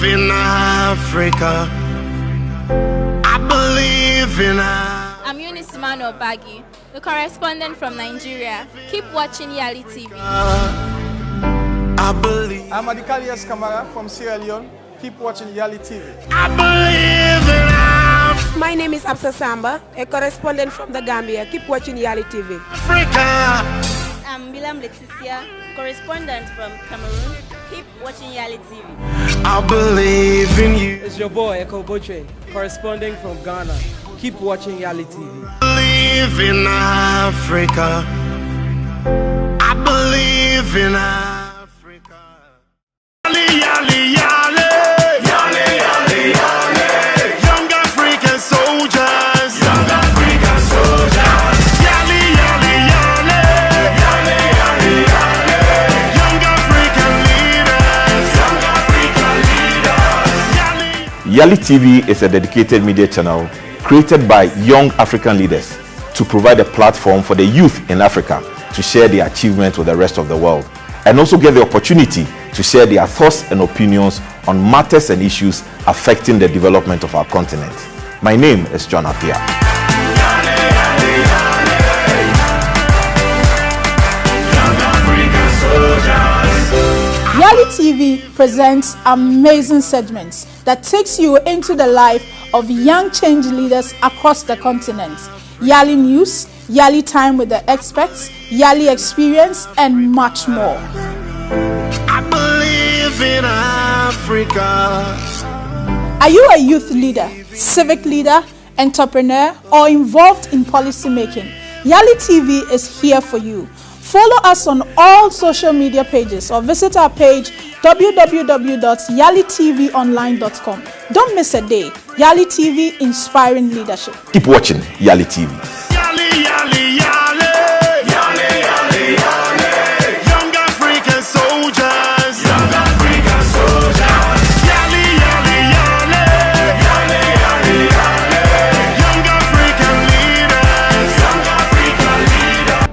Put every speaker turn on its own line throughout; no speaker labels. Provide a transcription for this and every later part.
believe in Africa. I believe in Africa.
I'm Eunice Emmanuel Bagi, the correspondent from Nigeria. Keep watching Yali TV.
I believe.
I'm Adikalias Kamara from Sierra Leone. Keep watching Yali TV.
I believe in Africa.
My name is Absa Samba, a correspondent from the Gambia. Keep watching Yali TV.
I'm Milam Leticia, correspondent from Cameroon. Keep watching Yali TV.
I believe in you.
It's your boy Eko Boche, corresponding from Ghana. Keep watching Yali TV.
I believe in Africa. I believe in Africa. Yali, yali, yali. Yali, yali, yali. Young African soldiers. Young African soldiers. Yali, yali, yali. Yali, yali, yali. Young African leaders. Young African leaders.
Yali TV is a dedicated media channel created by young African leaders to provide a platform for the youth in Africa to share their achievements with the rest of the world, and also get the opportunity to share their thoughts and opinions on matters and issues affecting the development of our continent. My name is John Appiah.
Yali TV presents amazing segments that takes you into the life of young change leaders across the continent. Yali News, Yali Time with the Experts, Yali Experience, and much more.
I believe in Africa.
Are you a youth leader, civic leader, entrepreneur, or involved in policy making? Yali TV is here for you. Follow us on all social media pages or visit our page www.yalitvonline.com. Don't miss a day. Yali TV, inspiring leadership.
Keep watching Yali TV.
Yali, yali, yali. Yali, yali, yali. Young African soldiers. Young African soldiers. Yali, yali, yali. Yali, yali, yali. Young African leaders. Young African leaders.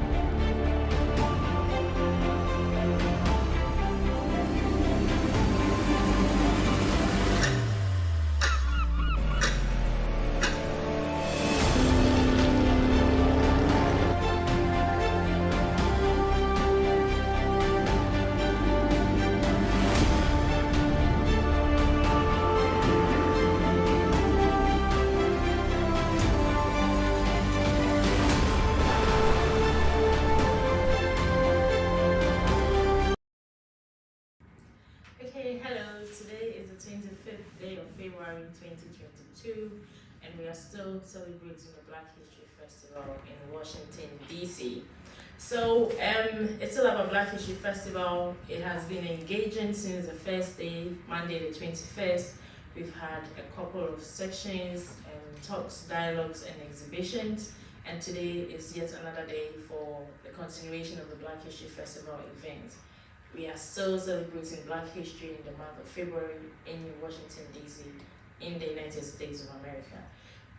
Okay, hello. Today is the 25th day of February 2022, and we are still celebrating the Black History Festival in Washington, D.C. So, it's still about Black History Festival. It has been engaging since the first day, Monday the 21st. We've had a couple of sections, talks, dialogues, and exhibitions. And today is yet another day for the continuation of the Black History Festival event. We are still celebrating Black history in the month of February in Washington, D.C., in the United States of America.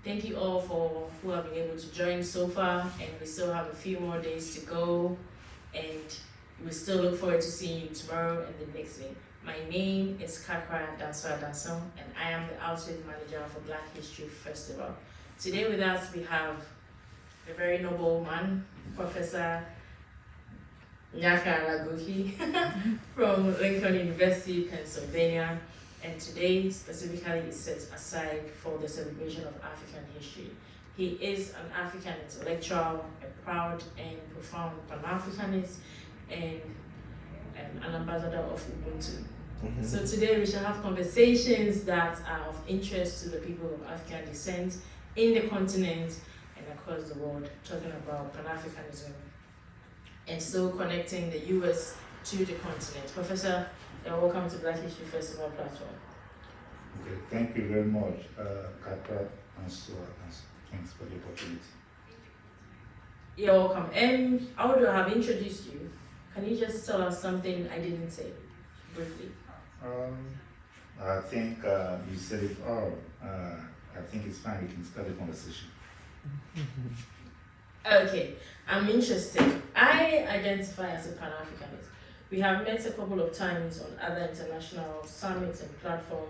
Thank you all for who have been able to join so far, and we still have a few more days to go, and we still look forward to seeing you tomorrow and the next day. My name is Kakra Danswa Danson, and I am the outreach manager for Black History Festival. Today with us we have a very noble man, Professor Nyaka Lagoki from Lincoln University, Pennsylvania, and today specifically is set aside for the celebration of African history. He is an African intellectual, a proud and profound Pan-Africanist, and an ambassador of Ubuntu. So today we shall have conversations that are of interest to the people of African descent in the continent and across the world, talking about Pan-Africanism, and so connecting the US to the continent. Professor, welcome to Black History Festival platform.
Okay, thank you very much, Katra, and so thanks for the opportunity.
You're welcome. And although I have introduced you, can you just tell us something I didn't say, briefly?
I think you said it all. I think it's fine, we can start the conversation.
Okay, I'm interested. I identify as a Pan-Africanist. We have met a couple of times on other international summits and platforms.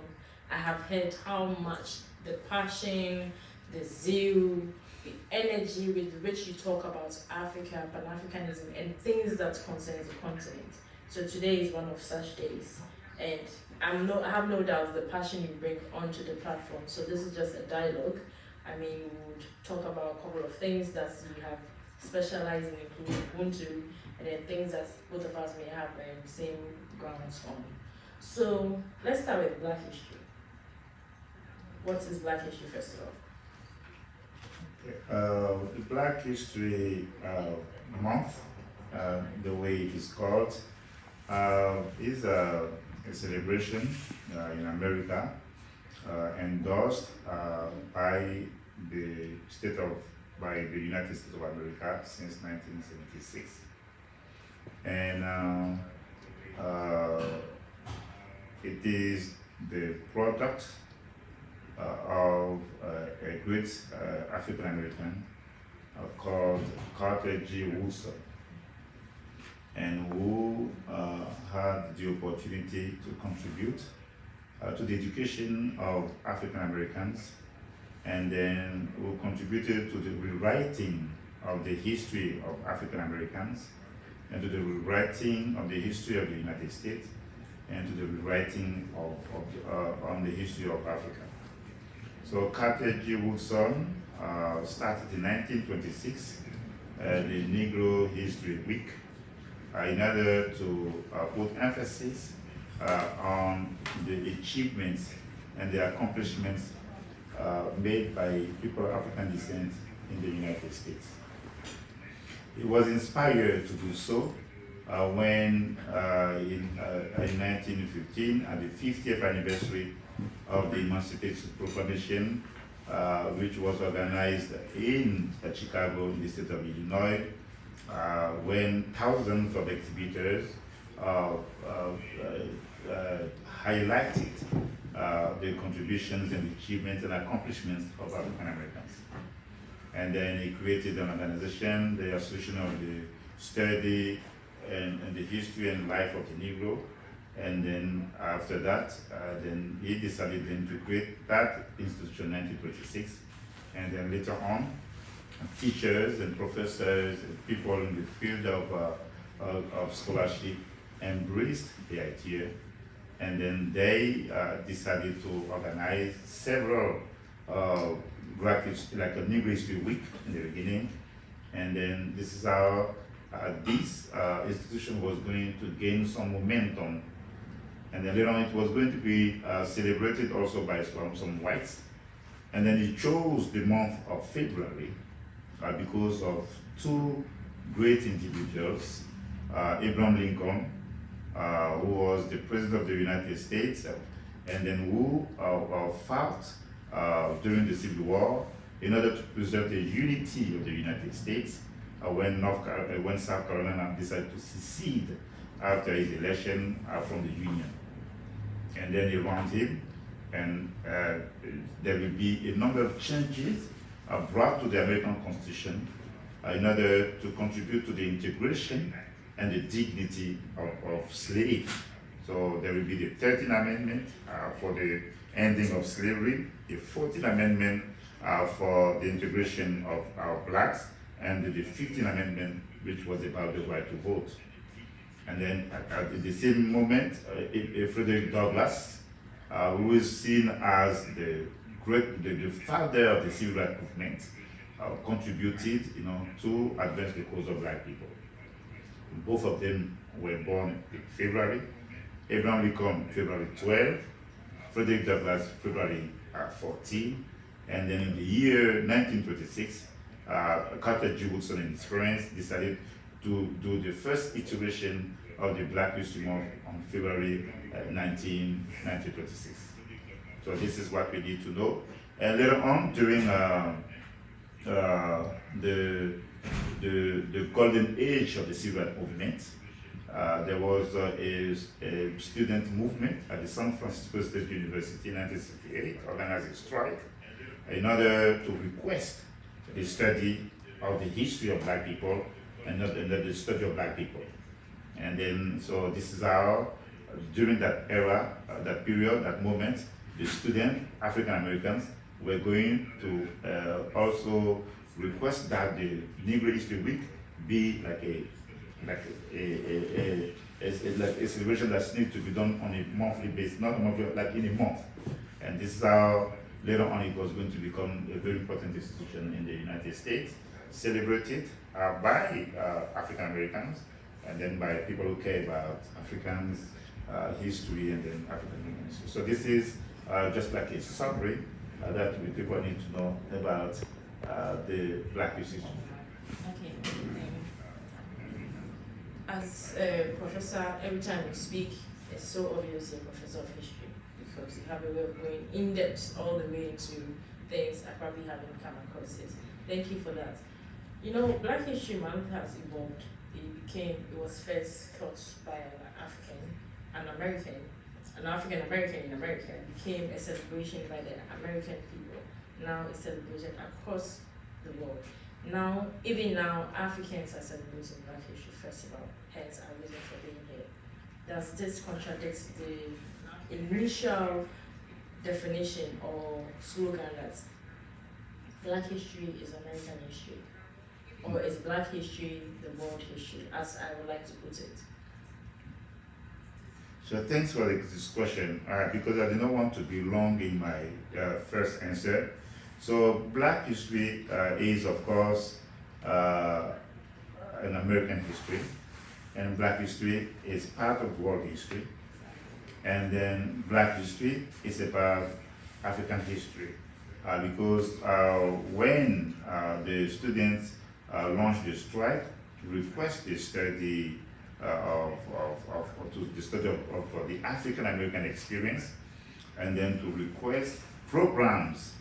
I have heard how much the passion, the zeal, the energy with which you talk about Africa, Pan-Africanism, and things that concern the continent. So today is one of such days, and I have no doubt the passion you bring onto the platform. So this is just a dialogue. I mean, we would talk about a couple of things that you have specialized in, including Ubuntu, and then things that both of us may have same grounds on. So let's start with Black history. What is Black History first of all?
The Black History Month, the way it is called, is a celebration in America endorsed by the United States of America since 1976, and it is the product of a great African American called Carter G. Woodson, and who had the opportunity to contribute to the education of African Americans, and then who contributed to the rewriting of the history of African Americans, and to the rewriting of the history of the United States, and to the rewriting on the history of Africa. So Carter G. Woodson started in 1926 the Negro History Week in order to put emphasis on the achievements and the accomplishments made by people of African descent in the United States. He was inspired to do so when in 1915, at the 50th anniversary of the Emancipation Proclamation, which was organized in Chicago, in the state of Illinois, when thousands of exhibitors highlighted the contributions and achievements and accomplishments of African Americans. And then he created an organization, the Association of the Study and the History and Life of the Negro. And then after that, then he decided then to create that institution in 1926. And then later on, teachers and professors and people in the field of scholarship embraced the idea. And then they decided to organize several Black History, like a Negro History Week in the beginning. And then this is how this institution was going to gain some momentum. And then later on it was going to be celebrated also by some whites. And then he chose the month of February because of two great individuals, Abraham Lincoln, who was the President of the United States, and then who fought during the Civil War in order to preserve the unity of the United States when South Carolina decided to secede after his election from the Union. And then around him, and there will be a number of changes brought to the American Constitution in order to contribute to the integration and the dignity of slaves. So there will be the 13th Amendment for the ending of slavery, the 14th Amendment for the integration of our blacks, and the 15th Amendment, which was about the right to vote. And then at the same moment, Frederick Douglass, who is seen as the father of the civil rights movement, contributed, to advance the cause of Black people. Both of them were born in February. Abraham Lincoln, February 12, Frederick Douglass, February 14, and then in the year 1926, Carter G. Woodson and his friends decided to do the first iteration of the Black History Month on February 1926. So this is what we need to know. And later on, during the golden age of the civil rights movement, there was a student movement at the San Francisco State University in 1968, organized a strike in order to request the study of the history of Black people and not the study of Black people. And then, so this is how, during that era, that period, that moment, the student, African Americans, were going to also request that the Negro History Week be like a celebration that needs to be done on a monthly basis, not a monthly, like in a month. And this is how later on it was going to become a very important institution in the United States, celebrated by African Americans, and then by people who care about Africans, history, and then African American history. So this is just like a summary that people need to know about the Black history.
Okay. As a professor, every time you speak, it's so obvious you're a professor of history because you have a way of going in depth all the way into things I probably haven't come across it. Thank you for that. You know, Black History Month has evolved. It was first thought by an African American in America. It became a celebration by the American people. Now it's celebrated across the world. Now, even now, Africans are celebrating Black History Festival, hence our reason for being here. Does this contradict the initial definition or slogan that Black history is American history? Or is Black history the world history, as I would like to put it?
So thanks for this question, because I did not want to be long in my first answer. So Black history is, of course, an American history, and Black history is part of world history. And then Black history is about African history, because when the students launched the strike to request the study of the African American experience, and then to request programs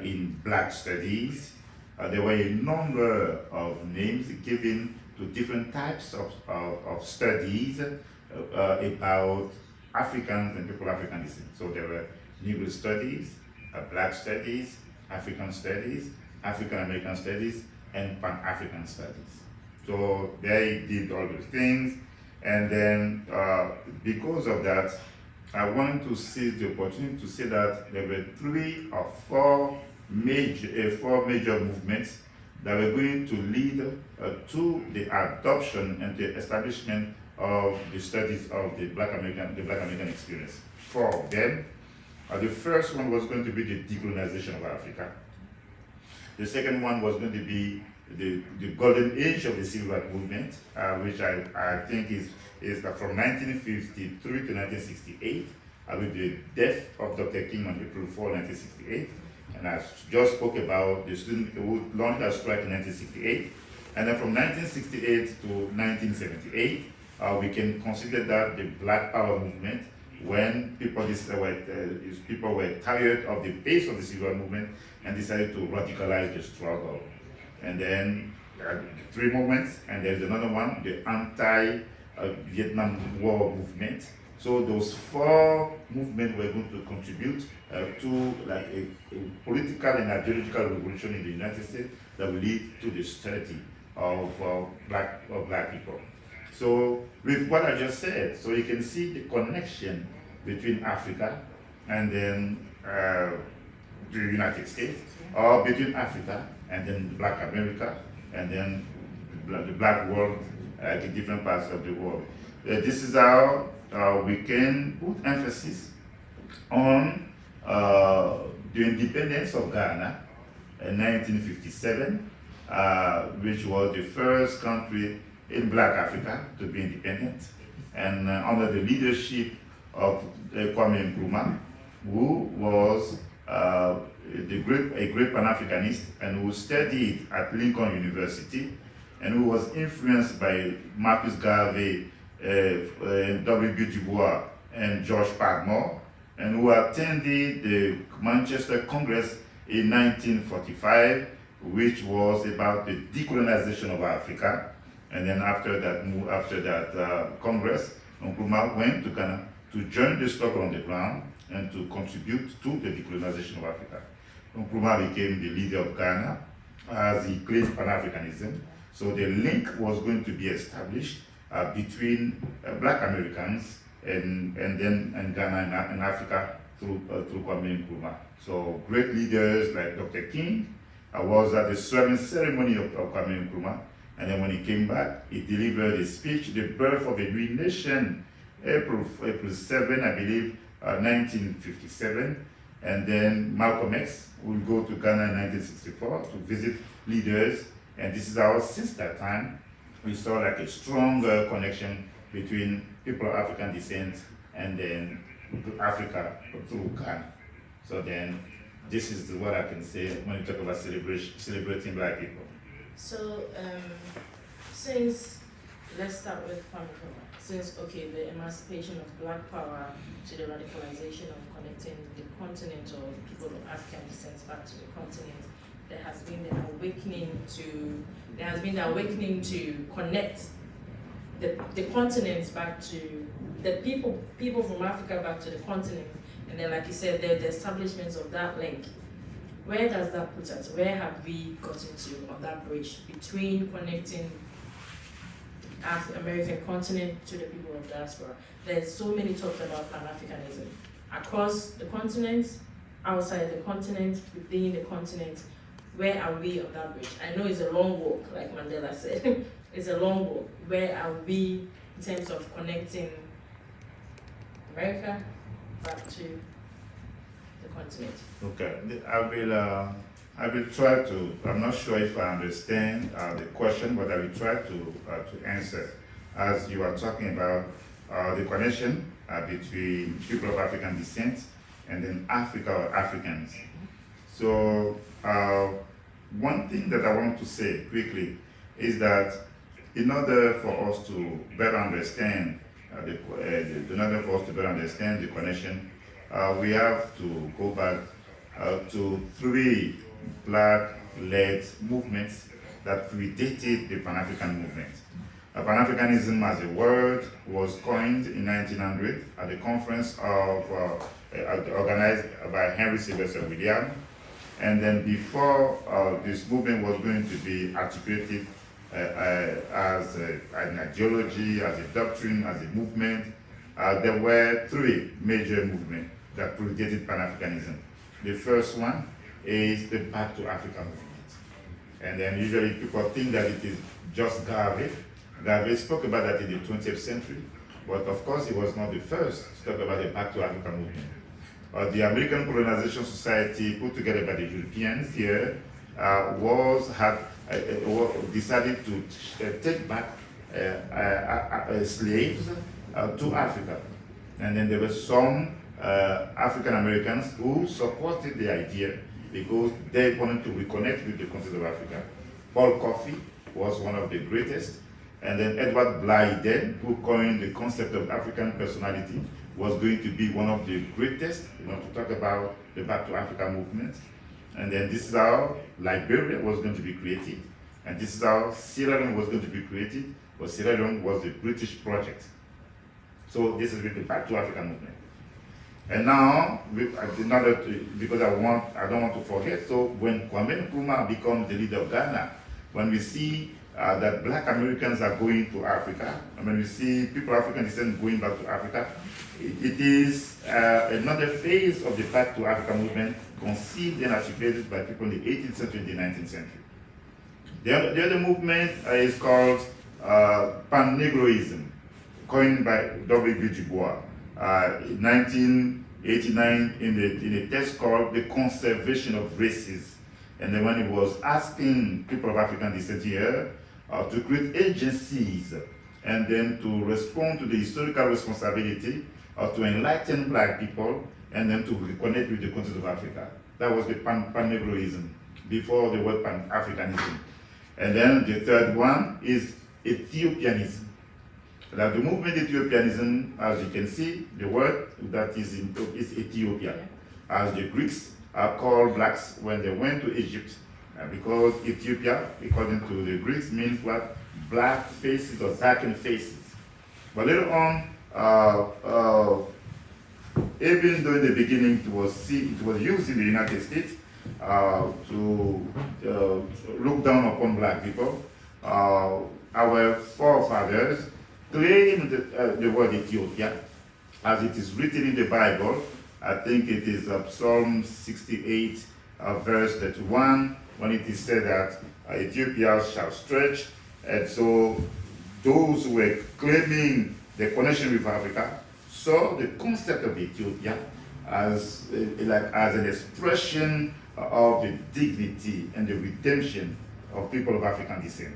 in Black studies. There were a number of names given to different types of studies about Africans and people Africanism. So there were Negro studies, Black studies, African studies, African American studies, and Pan-African studies. So they did all those things, and then because of that, I want to seize the opportunity to say that there were four major movements that were going to lead to the adoption and the establishment of the studies of the Black American experience. Four of them. The first one was going to be the decolonization of Africa. The second one was going to be the golden age of the civil rights movement, which I think is from 1953 to 1968, with the death of Dr. King on April 4, 1968. And I just spoke about the student who launched that strike in 1968. And then from 1968 to 1978, we can consider that the Black Power movement, when people were tired of the pace of the civil rights movement and decided to radicalize the struggle. And then three movements, and there's another one, the anti-Vietnam War movement. So those four movements were going to contribute to like a political and ideological revolution in the United States that will lead to the study of black people. So with what I just said, so you can see the connection between Africa and then the United States, or between Africa and then Black America, and then the Black world, in different parts of the world. This is how we can put emphasis on the independence of Ghana in 1957, which was the first country in Black Africa to be independent, and under the leadership of Kwame Nkrumah, who was a great Pan-Africanist and who studied at Lincoln University and who was influenced by Marcus Garvey, W.B. Du Bois, and George Padmore, and who attended the Manchester Congress in 1945, which was about the decolonization of Africa. And then after that Congress, Nkrumah went to Ghana to join the struggle on the ground and to contribute to the decolonization of Africa. Nkrumah became the leader of Ghana as he claimed Pan-Africanism. So the link was going to be established between black Americans and Ghana and Africa through Kwame Nkrumah. So great leaders like Dr. King was at the swearing ceremony of Kwame Nkrumah, and then when he came back, he delivered a speech, The Birth of a New Nation, April 7, I believe, 1957. And then Malcolm X will go to Ghana in 1964 to visit leaders, and this is how since that time we saw like a strong connection between people of African descent and then Africa through Ghana. So then this is what I can say when you talk about celebrating black people.
So since, let's start with Pan Nkrumah. Since, okay, the emancipation of black power to the radicalization of connecting the continent or people of African descent back to the continent, there has been the awakening to connect the continents back to the people from Africa back to the continent. And then, like you said, the establishment of that link. Where does that put us? Where have we gotten to on that bridge between connecting the American continent to the people of diaspora? There's so many talks about Pan-Africanism across the continent, outside the continent, within the continent. Where are we on that bridge? I know it's a long walk, like Mandela said. It's a long walk. Where are we in terms of connecting America back to the continent?
Okay, I will try to. I'm not sure if I understand the question, but I will try to answer. As you are talking about the connection between people of African descent and then Africa or Africans. So one thing that I want to say quickly is that in order for us to better understand the connection, we have to go back to three black-led movements that predated the Pan-African movement. Pan-Africanism as a word was coined in 1900 at the conference organized by Henry Sylvester Williams. And then before this movement was going to be articulated as an ideology, as a doctrine, as a movement, there were three major movements that predated Pan-Africanism. The first one is the Back to Africa movement. And then usually people think that it is just Garvey. Garvey spoke about that in the 20th century, but of course he was not the first to talk about the Back to Africa movement. The American Colonization Society, put together by the Europeans here, decided to take back slaves to Africa. And then there were some African Americans who supported the idea because they wanted to reconnect with the continent of Africa. Paul Coffey was one of the greatest, and then Edward Blyden, who coined the concept of African personality, was going to be one of the greatest, to talk about the Back to Africa movement. And then this is how Liberia was going to be created, and this is how Sierra Leone was going to be created, but Sierra Leone was a British project. So this is the Back to Africa movement. And now, because I don't want to forget, so when Kwame Nkrumah becomes the leader of Ghana, when we see that black Americans are going to Africa, and when we see people of African descent going back to Africa, it is another phase of the Back to Africa movement conceived and articulated by people in the 18th century and the 19th century. The other movement is called Pan-Negroism, coined by W.B. Du Bois in 1989 in a text called The Conservation of Races. And then when he was asking people of African descent here to create agencies and then to respond to the historical responsibility to enlighten black people and then to reconnect with the continent of Africa. That was the Pan-Negroism before the word Pan-Africanism. And then the third one is Ethiopianism. Now the movement Ethiopianism, as you can see, the word that is Ethiopia. As the Greeks called blacks when they went to Egypt, because Ethiopia, according to the Greeks, means what? Black faces or darkened faces. But later on, even though in the beginning it was used in the United States to look down upon black people, our forefathers claim the word Ethiopia, as it is written in the Bible. I think it is Psalm 68, verse 31, when it is said that Ethiopia shall stretch. And so those who were claiming the connection with Africa saw the concept of Ethiopia as an expression of the dignity and the redemption of people of African descent.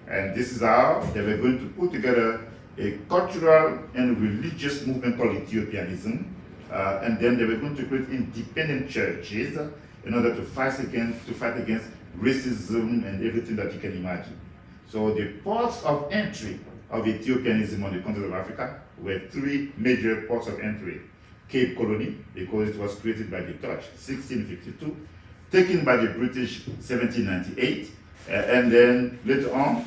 And this is how they were going to put together a cultural and religious movement called Ethiopianism. And then they were going to create independent churches in order to fight against racism and everything that you can imagine. So the ports of entry of Ethiopianism on the continent of Africa were three major ports of entry. Cape Colony, because it was created by the Dutch, 1652, taken by the British, 1798, and then later on,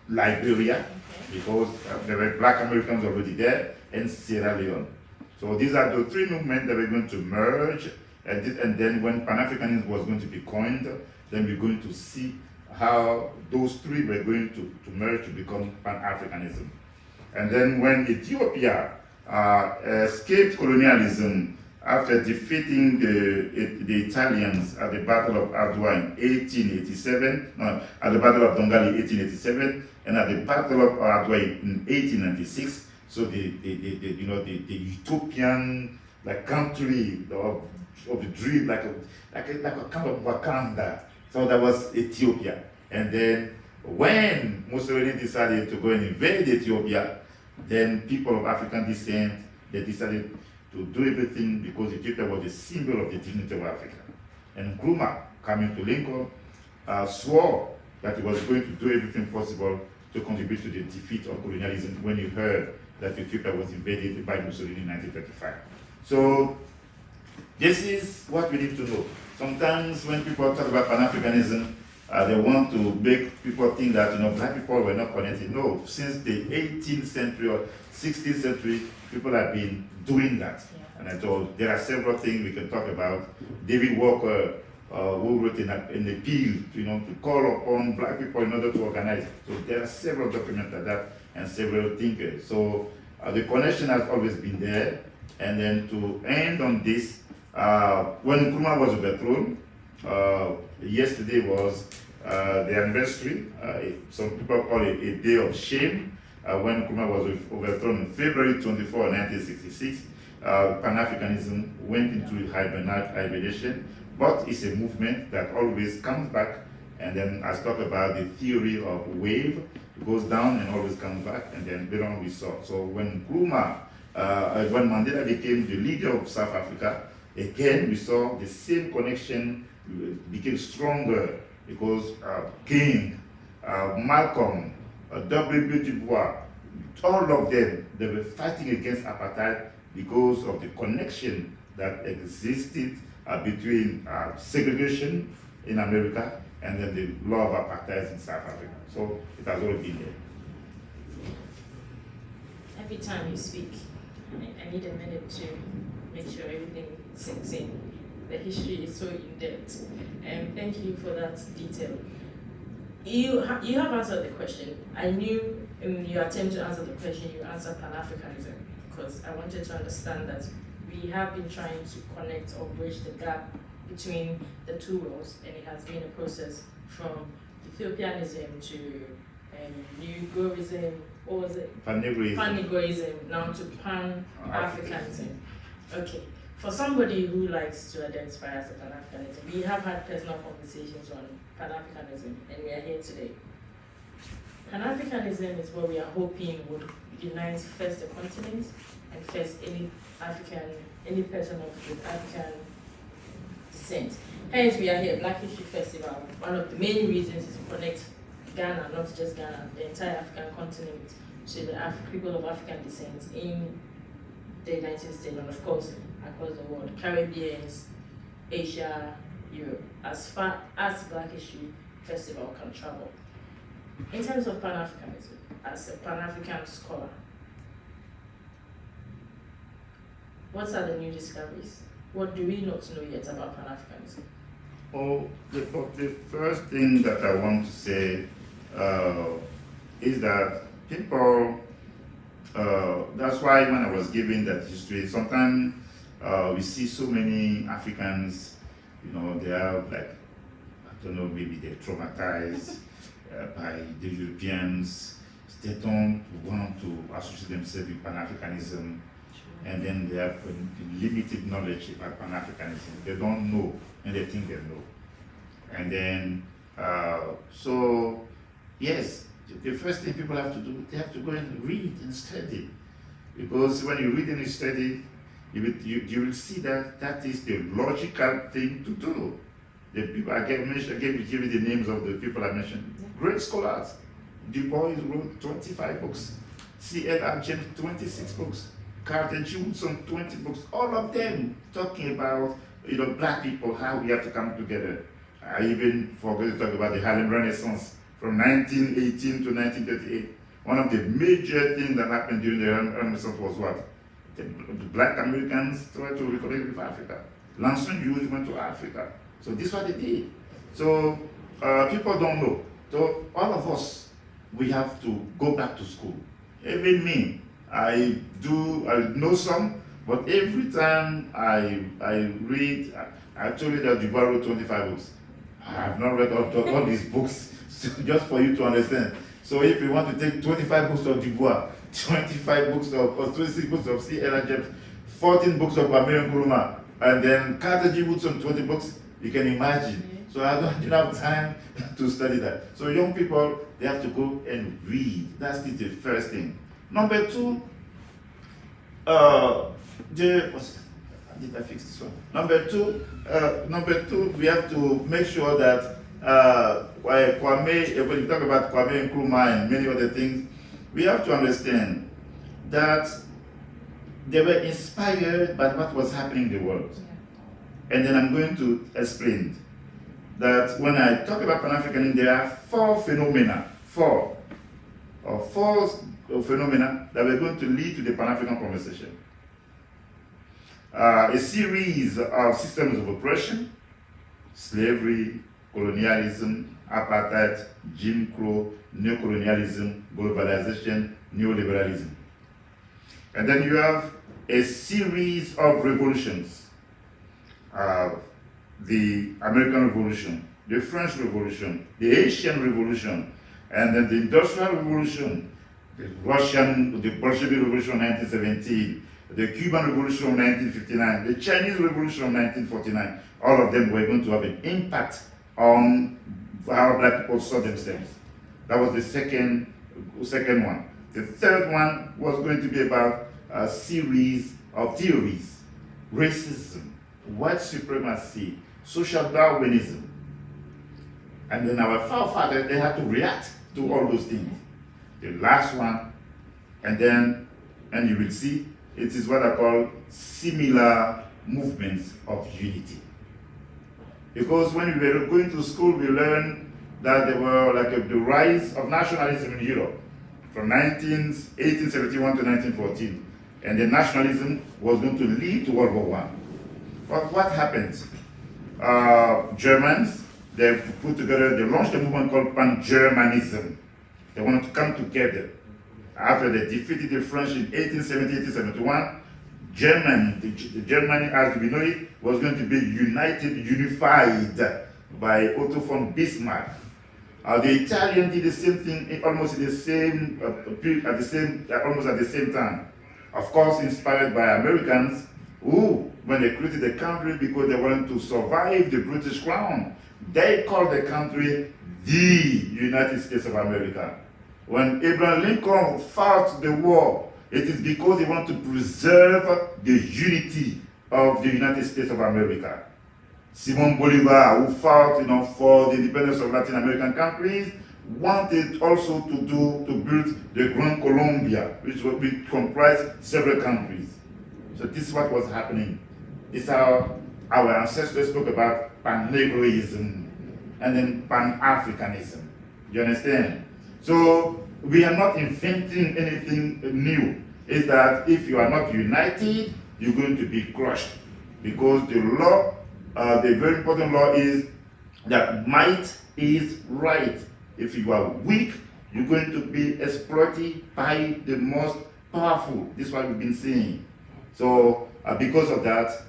Liberia, because there were black Americans already there, and Sierra Leone. So these are the three movements that were going to merge, and then when Pan-Africanism was going to be coined, then we're going to see how those three were going to merge to become Pan-Africanism. And then when Ethiopia escaped colonialism after defeating the Italians at the Battle of Adwa in 1887, at the Battle of Dongali in 1887, and at the Battle of Adwa in 1896. So the utopian country of the dream, like a kind of Wakanda. So that was Ethiopia. And then when Mussolini decided to go and invade Ethiopia, then people of African descent, they decided to do everything because Ethiopia was a symbol of the dignity of Africa. And Nkrumah, coming to Lincoln, swore that he was going to do everything possible to contribute to the defeat of colonialism when he heard that Ethiopia was invaded by Mussolini in 1935. So this is what we need to know. Sometimes when people talk about Pan-Africanism, they want to make people think that black people were not connected. No, since the 18th century or 16th century, people have been doing that. Yeah. And so there are several things we can talk about. David Walker, who wrote an appeal to call upon black people in order to organize. So there are several documents like that and several thinkers. So the connection has always been there. And then to end on this, when Nkrumah was overthrown, yesterday was the anniversary. Some people call it a day of shame. When Nkrumah was overthrown on February 24, 1966, Pan-Africanism went into hibernation, but it's a movement that always comes back. And then I talked about the theory of wave. It goes down and always comes back, and then later on we saw. So when Nkrumah, when Mandela became the leader of South Africa, again we saw the same connection became stronger because King, Malcolm, W.B. Du Bois, all of them, they were fighting against apartheid because of the connection that existed between segregation in America and then the law of apartheid in South Africa. So it has always been there.
Every time you speak, I need a minute to make sure everything sinks in. The history is so in-depth. And thank you for that detail. You have answered the question. I knew in your attempt to answer the question, you answered Pan-Africanism, because I wanted to understand that we have been trying to connect or bridge the gap between the two worlds, and it has been a process from Ethiopianism to Negroism, or was it? Pan-Negroism, now to Pan-Africanism. Okay. For somebody who likes to identify as a Pan-Africanist, we have had personal conversations on Pan-Africanism, and we are here today. Pan-Africanism is what we are hoping would unite first the continent and first any person with African descent. Hence, we are here, Black History Festival. One of the main reasons is to connect Ghana, not just Ghana, the entire African continent, to the people of African descent in the United States, and of course, across the world, Caribbeans, Asia, Europe, as far as Black History Festival can travel. In terms of Pan-Africanism, as a Pan-African scholar, what are the new discoveries? What do we not know yet about Pan-Africanism?
Oh, the first thing that I want to say is that people that's why when I was giving that history, sometimes we see so many Africans, they have like, I don't know, maybe they're traumatized by the Europeans. They don't want to associate themselves with Pan-Africanism, and then they have limited knowledge about Pan-Africanism. They don't know, and they think they know. And then, so, yes, the first thing people have to do, they have to go and read and study. Because when you read and you study, you will see that that is the logical thing to do. The people I gave you the names of the people I mentioned. Great scholars. Du Bois wrote 25 books. C.L.R. James, 26 books. Carter G. Woodson, 20 books. All of them talking about black people, how we have to come together. I even forgot to talk about the Harlem Renaissance from 1918 to 1938. One of the major things that happened during the Renaissance was what? The black Americans tried to reconnect with Africa. Langston Hughes went to Africa. So this is what they did. So people don't know. So all of us, we have to go back to school. Even me, I know some, but every time I read, I told you that Dubois wrote 25 books. I have not read all these books, just for you to understand. So if you want to take 25 books of Dubois, 25 books or 26 books of C.L.R. James, 14 books of Kwame Nkrumah, and then Carter G. Woodson, 20 books, you can imagine. So I didn't have time to study that. So young people, they have to go and read. That's the first thing. Number two, did I fix this one? Number two, we have to make sure that Kwame, when you talk about Kwame Nkrumah and many other things, we have to understand that they were inspired by what was happening in the world. And then I'm going to explain that when I talk about Pan-Africanism, there are four phenomena that we're going to lead to the Pan-African conversation. A series of systems of oppression, slavery, colonialism, apartheid, Jim Crow, neocolonialism, globalization, neoliberalism. And then you have a series of revolutions. The American Revolution, the French Revolution, the Asian Revolution, and then the Industrial Revolution, the Bolshevik Revolution of 1917, the Cuban Revolution of 1959, the Chinese Revolution of 1949. All of them were going to have an impact on how black people saw themselves. That was the second one. The third one was going to be about a series of theories: racism, white supremacy, social Darwinism. And then our forefathers, they had to react to all those things. The last one, and you will see, it is what I call similar movements of unity. Because when we were going to school, we learned that there were the rise of nationalism in Europe from 1871 to 1914. And the nationalism was going to lead to World War I. But what happened? Germans, they put together, they launched a movement called Pan-Germanism. They wanted to come together. After they defeated the French in 1870, 1871, Germany as we know it was going to be unified by Otto von Bismarck. The Italians did the same thing almost at the same time. Of course, inspired by Americans who, when they created the country because they wanted to survive the British crown, they called the country the United States of America. When Abraham Lincoln fought the war, it is because he wanted to preserve the unity of the United States of America. Simon Bolivar, who fought for the independence of Latin American countries, wanted also to build the Gran Colombia, which comprised several countries. So this is what was happening. This is how our ancestors spoke about Pan-Negroism and then Pan-Africanism. You understand? So we are not inventing anything new. It's that if you are not united, you're going to be crushed. Because the law, the very important law is that might is right. If you are weak, you're going to be exploited by the most powerful. This is what we've been seeing. So because of that,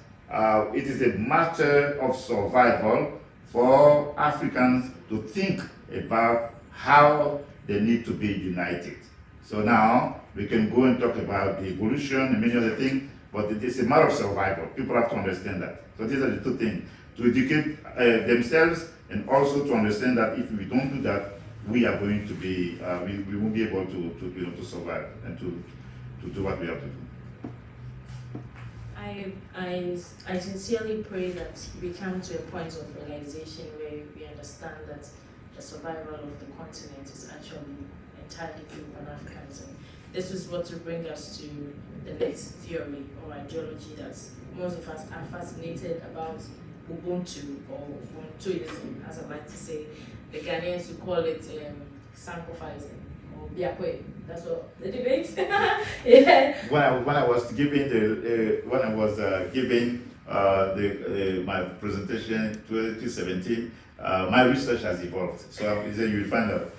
it is a matter of survival for Africans to think about how they need to be united. So now we can go and talk about the evolution and many other things, but it is a matter of survival. People have to understand that. So these are the two things: to educate themselves, and also to understand that if we don't do that, we are going to be, we won't be able to survive and to do what we have to do.
I sincerely pray that we come to a point of realization where we understand that the survival of the continent is actually entirely through Pan-Africanism. This is what will bring us to the next theory or ideology that most of us are fascinated about: Ubuntu or Ubuntuism, as I like to say. The Ghanaians who call it sanctifying or biakwe. That's what the debates. Yeah.
When I was giving my presentation 2017, my research has evolved. So you will find out.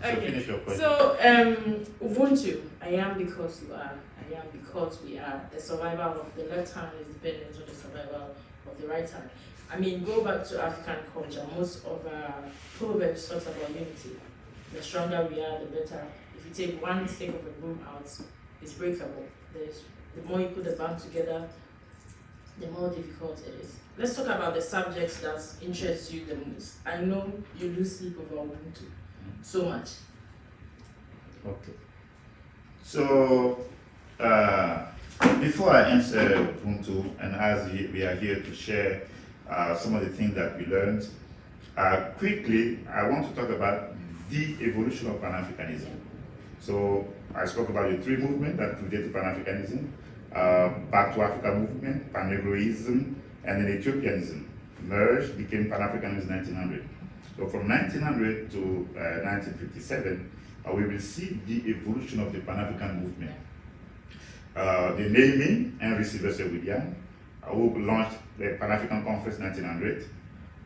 So
Okay.
finish your question.
So Ubuntu, I am because you are. I am because we are. The survival of the left hand is dependent on the survival of the right hand. I mean, go back to African culture. Most of our proverbs talks about unity. The stronger we are, the better. If you take one stick of a broom out, it's breakable. The more you put the band together, the more difficult it is. Let's talk about the subjects that interest you the most. I know you lose sleep over Ubuntu so much.
Okay. So before I answer Ubuntu, and as we are here to share some of the things that we learned, quickly I want to talk about the evolution of Pan-Africanism. So I spoke about the three movements that predated Pan-Africanism: Back to Africa movement, Pan-Negroism, and then Ethiopianism merged, became Pan-Africanism in 1900. So from 1900 to 1957, we will see the evolution of the Pan-African movement. The naming, Henry Sylvester William, who launched the Pan-African Conference in 1900,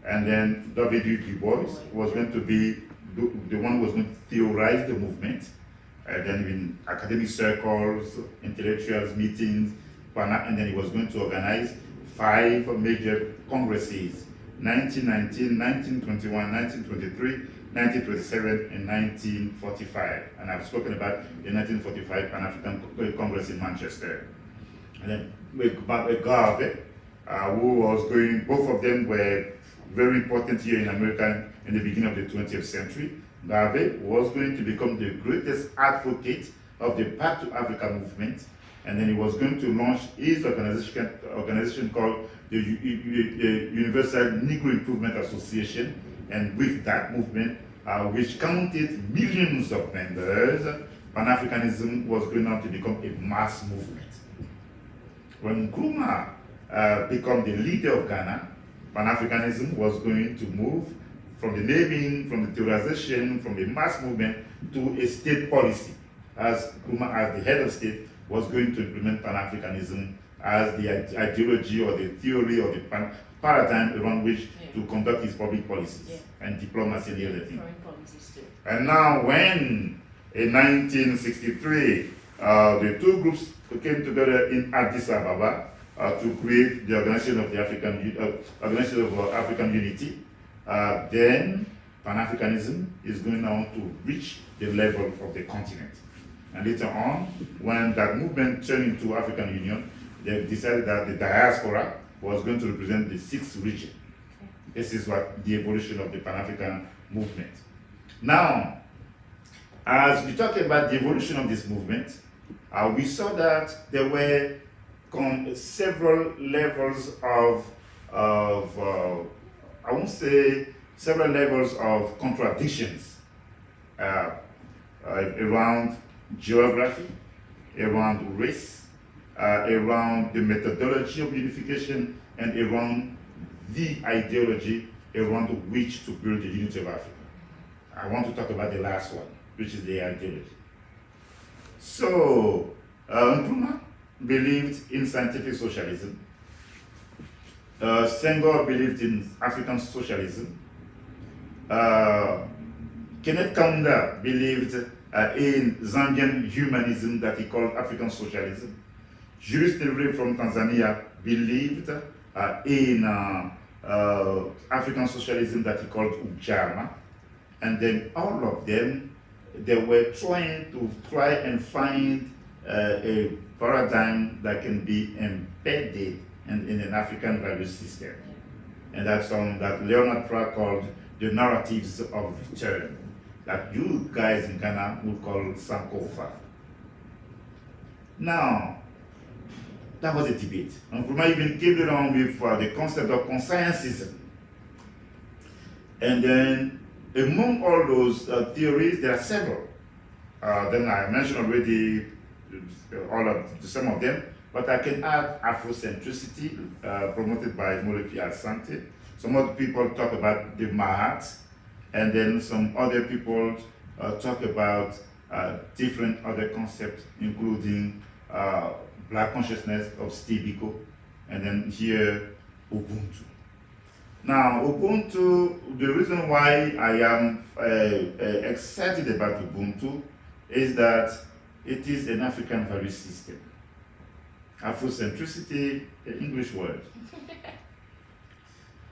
and then W. Du Bois was going to be the one who was going to theorize the movement. Then in academic circles, intellectuals, meetings, and then he was going to organize 5 major congresses: 1919, 1921, 1923, 1927, and 1945. And I've spoken about the 1945 Pan-African Congress in Manchester. And then Bhf, who was going, both of them were very important here in America in the beginning of the 20th century. Bhf was going to become the greatest advocate of the Back to Africa movement, and then he was going to launch his organization called the Universal Negro Improvement Association, and with that movement, which counted millions of members, Pan-Africanism was going on to become a mass movement. When Nkrumah became the leader of Ghana, Pan-Africanism was going to move from the naming, from the theorization, from the mass movement to a state policy, as Nkrumah, as the head of state, was going to implement Pan-Africanism as the ideology or the theory or the paradigm around which to conduct his public policies and diplomacy and the other thing. And now when in 1963 the two groups came together in Addis Ababa to create the Organization of the African Unity, then Pan-Africanism is going on to reach the level of the continent. And later on, when that movement turned into African Union, they decided that the diaspora was going to represent the 6th region. This is what the evolution of the Pan-African movement. Now, as we talk about the evolution of this movement, we saw that there were several levels of I won't say several levels of contradictions around geography, around race, around the methodology of unification, and around the ideology around which to build the unity of Africa. I want to talk about the last one, which is the ideology. So, Nkrumah believed in scientific socialism. Senghor believed in African socialism. Kenneth Kaunda believed in Zambian humanism that he called African socialism. Julius Nyerere from Tanzania believed in African socialism that he called Ujamaa. And then all of them, they were trying and find a paradigm that can be embedded in an African value system. And that's something that Leonard Pratt called the narratives of return, that you guys in Ghana would call Sankofa. Now, that was a debate. And Nkrumah even came around with the concept of consciencism. And then among all those theories, there are several. Then I mentioned already some of them, but I can add Afrocentricity, promoted by Molefi Asante. Some other people talk about the Mahat, and then some other people talk about different other concepts, including Black consciousness of Steve Biko, and then here Ubuntu. Now, Ubuntu, the reason why I am excited about Ubuntu is that it is an African value system. Afrocentricity, the English word.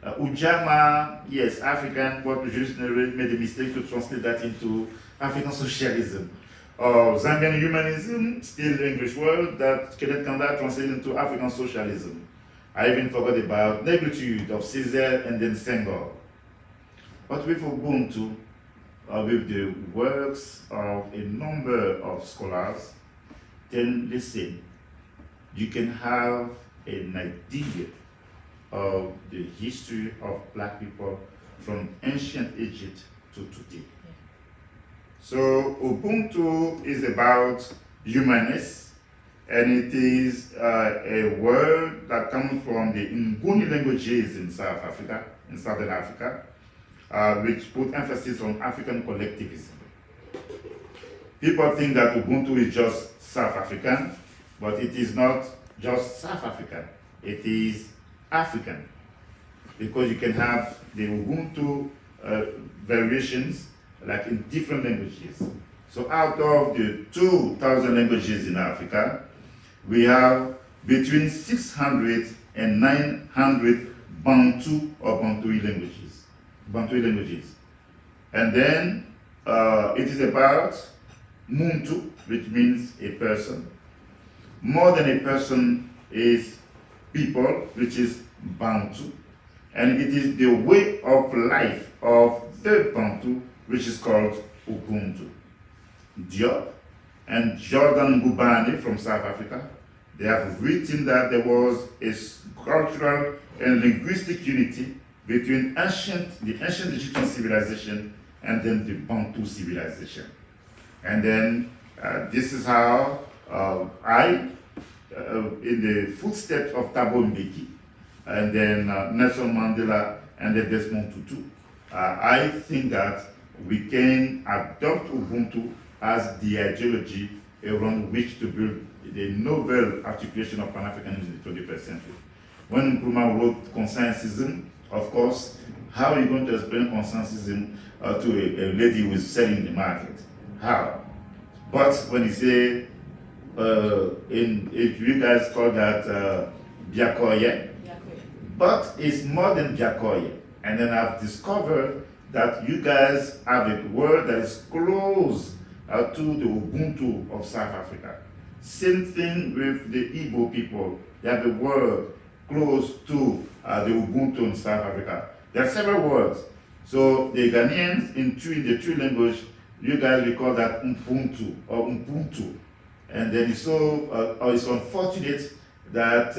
Ujamaa, yes, African, but Julius Nyerere made a mistake to translate that into African socialism. Zambian humanism, still the English word, that Kenneth Kanda translated into African socialism. I even forgot about negritude of Caesar and then Senghor. But with Ubuntu, with the works of a number of scholars, then listen, you can have an idea of the history of Black people from ancient Egypt to today. So Ubuntu is about humanness, and it is a word that comes from the Nguni languages in South Africa, in Southern Africa, which put emphasis on African collectivism. People think that Ubuntu is just South African, but it is not just South African, it is African, because you can have the Ubuntu variations like in different languages. So out of the 2,000 languages in Africa, we have between 600 and 900 Bantu or Bantui languages. And then it is about Muntu, which means a person. More than a person is people, which is Bantu. And it is the way of life of the Bantu, which is called Ubuntu. Diop and Jordan Ngubane from South Africa, they have written that there was a cultural and linguistic unity between the ancient Egyptian civilization and then the Bantu civilization. And then this is how in the footsteps of Thabo Mbeki, and then Nelson Mandela, and then Desmond Tutu, I think that we can adopt Ubuntu as the ideology around which to build the novel articulation of Pan-Africanism in the 21st century. When Nkrumah wrote consciencism, of course, how are you going to explain consciencism to a lady who is selling the market? How? But when you say, if you guys call that Biakoye, but it's more than Biakoye. And then I've discovered that you guys have a word that is close to the Ubuntu of South Africa. Same thing with the Igbo people. They have a word close to the Ubuntu in South Africa. There are several words. So the Ghanaians in the Twi language, you guys will call that Ubuntu or Ubuntu. And then it's unfortunate that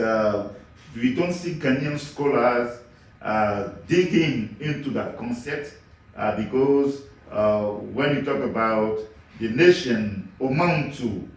we don't see Ghanaian scholars digging into that concept because when you talk about the nation Umantu,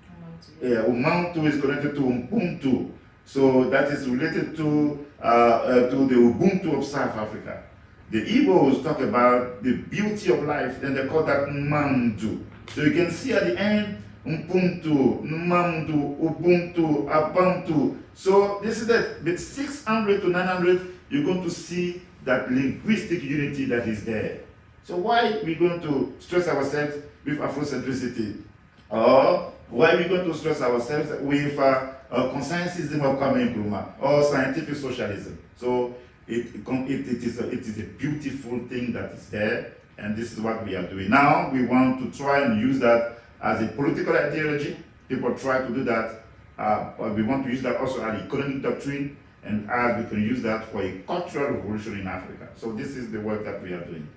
Umantu is connected to Ubuntu, so that is related to the Ubuntu of South Africa. The Igbos talk about the beauty of life, and they call that Mmandu. So you can see at the end, Ubuntu, Mmandu, Ubuntu, Abantu. So this is that. With 600 to 900, you're going to see that linguistic unity that is there. So why are we going to stress ourselves with Afrocentricity? Or why are we going to stress ourselves with consensusism of Kwame Nkrumah or scientific socialism? So it is a beautiful thing that is there, and this is what we are doing. Now we want to try and use that as a political ideology. People try to do that. But we want to use that also as economic doctrine, and as we can use that for a cultural revolution in Africa. So this is the work that we are doing.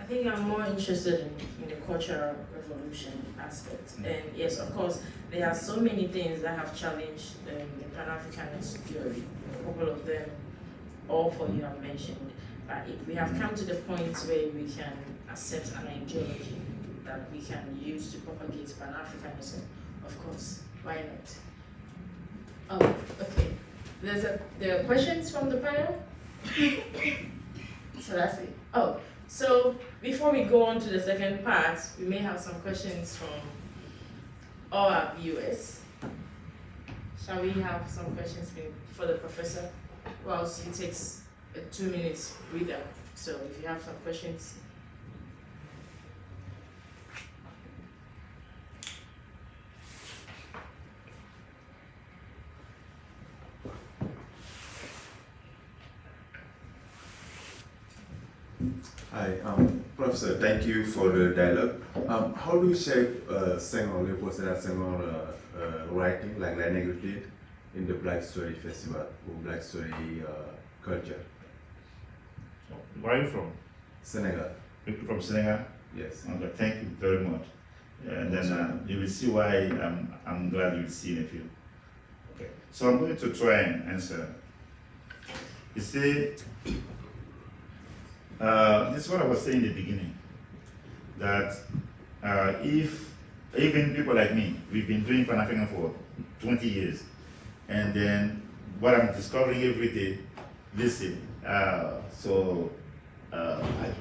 I think I'm more interested in the cultural revolution aspect. And yes, of course, there are so many things that have challenged the Pan-Africanist theory. A couple of them, all four you have mentioned. But if we have come to the point where we can accept an ideology that we can use to propagate Pan-Africanism, of course, why not? Oh, okay. There are questions from the panel? So that's it. Oh, so before we go on to the second part, we may have some questions from all our viewers. Shall we have some questions for the professor whilst he takes a 2 minutes breather? So if you have some questions.
Hi, Professor, thank you for the dialogue. How do you shape Senghor, Leopold Sédar Senghor writing, like La Négritude, in the Black Story Festival, or Black Story culture?
Where are you from?
Senegal.
From Senegal?
Yes.
Okay, thank you very much. And then you will see why I'm glad you will see in a few. Okay, so I'm going to try and answer. You see, this is what I was saying in the beginning, that if even people like me, we've been doing Pan-African for 20 years, and then what I'm discovering every day, listen, I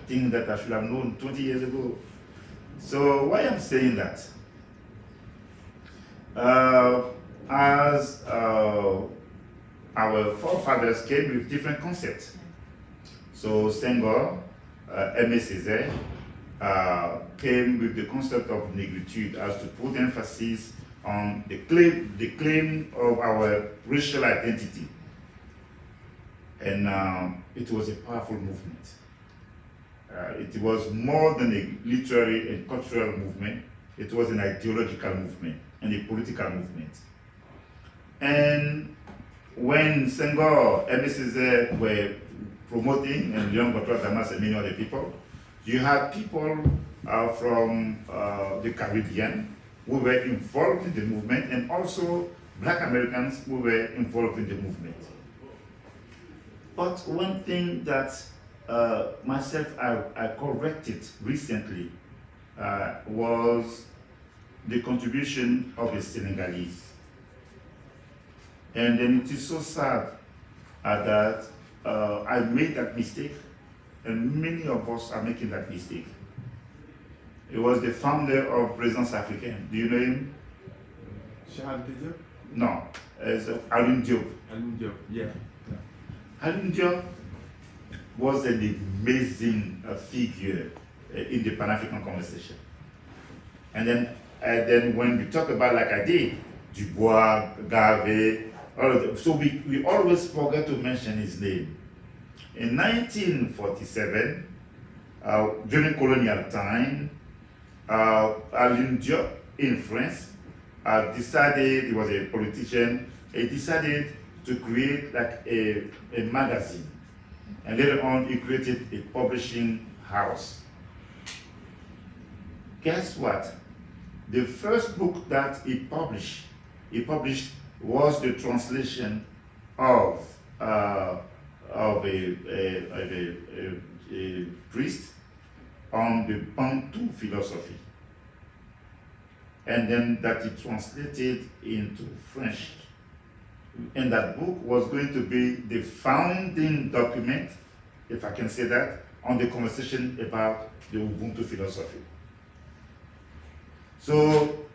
think that I should have known 20 years ago. So why I'm saying that? As our forefathers came with different concepts. So Senghor, Aimé Césaire, came with the concept of negritude as to put emphasis on the claim of our racial identity. And it was a powerful movement. It was more than a literary and cultural movement. It was an ideological movement and a political movement. And when Senghor, Aimé Césaire were promoting, and Leon Botwa Damas and many other people, you had people from the Caribbean who were involved in the movement, and also Black Americans who were involved in the movement. But one thing that myself I corrected recently was the contribution of the Senegalese. And then it is so sad that I made that mistake, and many of us are making that mistake. It was the founder of Présence Africaine. Do you know him?
Charles Diop?
No, it's Alioune Diop.
Alioune Diop, yeah.
Alioune Diop was an amazing figure in the Pan-African conversation. And then when we talk about, like I did, Dubois, Garvey, all of them, so we always forget to mention his name. In 1947, during colonial time, Alioune Diop in France decided, he was a politician, he decided to create like a magazine. And later on, he created a publishing house. Guess what? The first book that he published was the translation of a priest on the Bantu philosophy, and then that he translated into French. And that book was going to be the founding document, if I can say that, on the conversation about the Ubuntu philosophy. So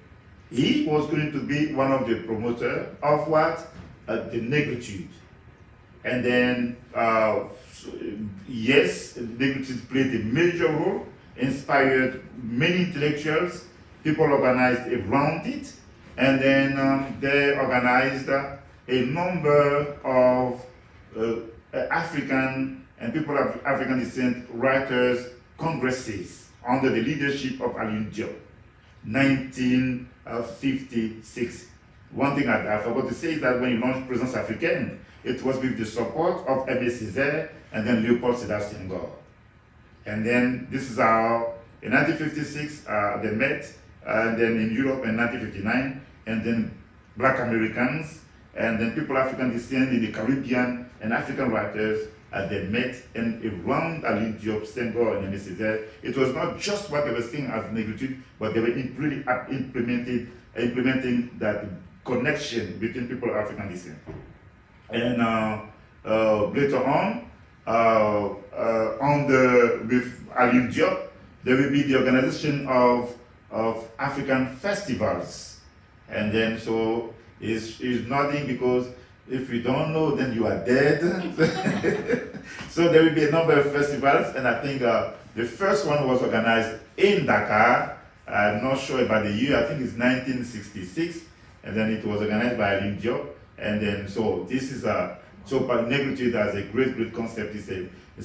he was going to be one of the promoters of what? The negritude. And then, yes, negritude played a major role, inspired many intellectuals. People organized around it, and then they organized a number of African and people of African descent writers congresses under the leadership of Alioune Diop, 1956. One thing I forgot to say is that when he launched Présence Africaine, it was with the support of Aimé Césaire and then Léopold Sédar Senghor. And then this is how, in 1956, they met, and then in Europe in 1959, and then Black Americans, and then people of African descent in the Caribbean, and African writers, they met and around Alioune Diop, Senghor, and Aimé Césaire. It was not just what they were seeing as negritude, but they were really implementing that connection between people of African descent. And later on, with Alioune Diop, there will be the organization of African festivals. And then so it's nothing, because if you don't know, then you are dead. So there will be a number of festivals, and I think the first one was organized in Dakar. I'm not sure about the year, I think it's 1966, and then it was organized by Alioune Diop. And then so this is negritude as a great concept. It's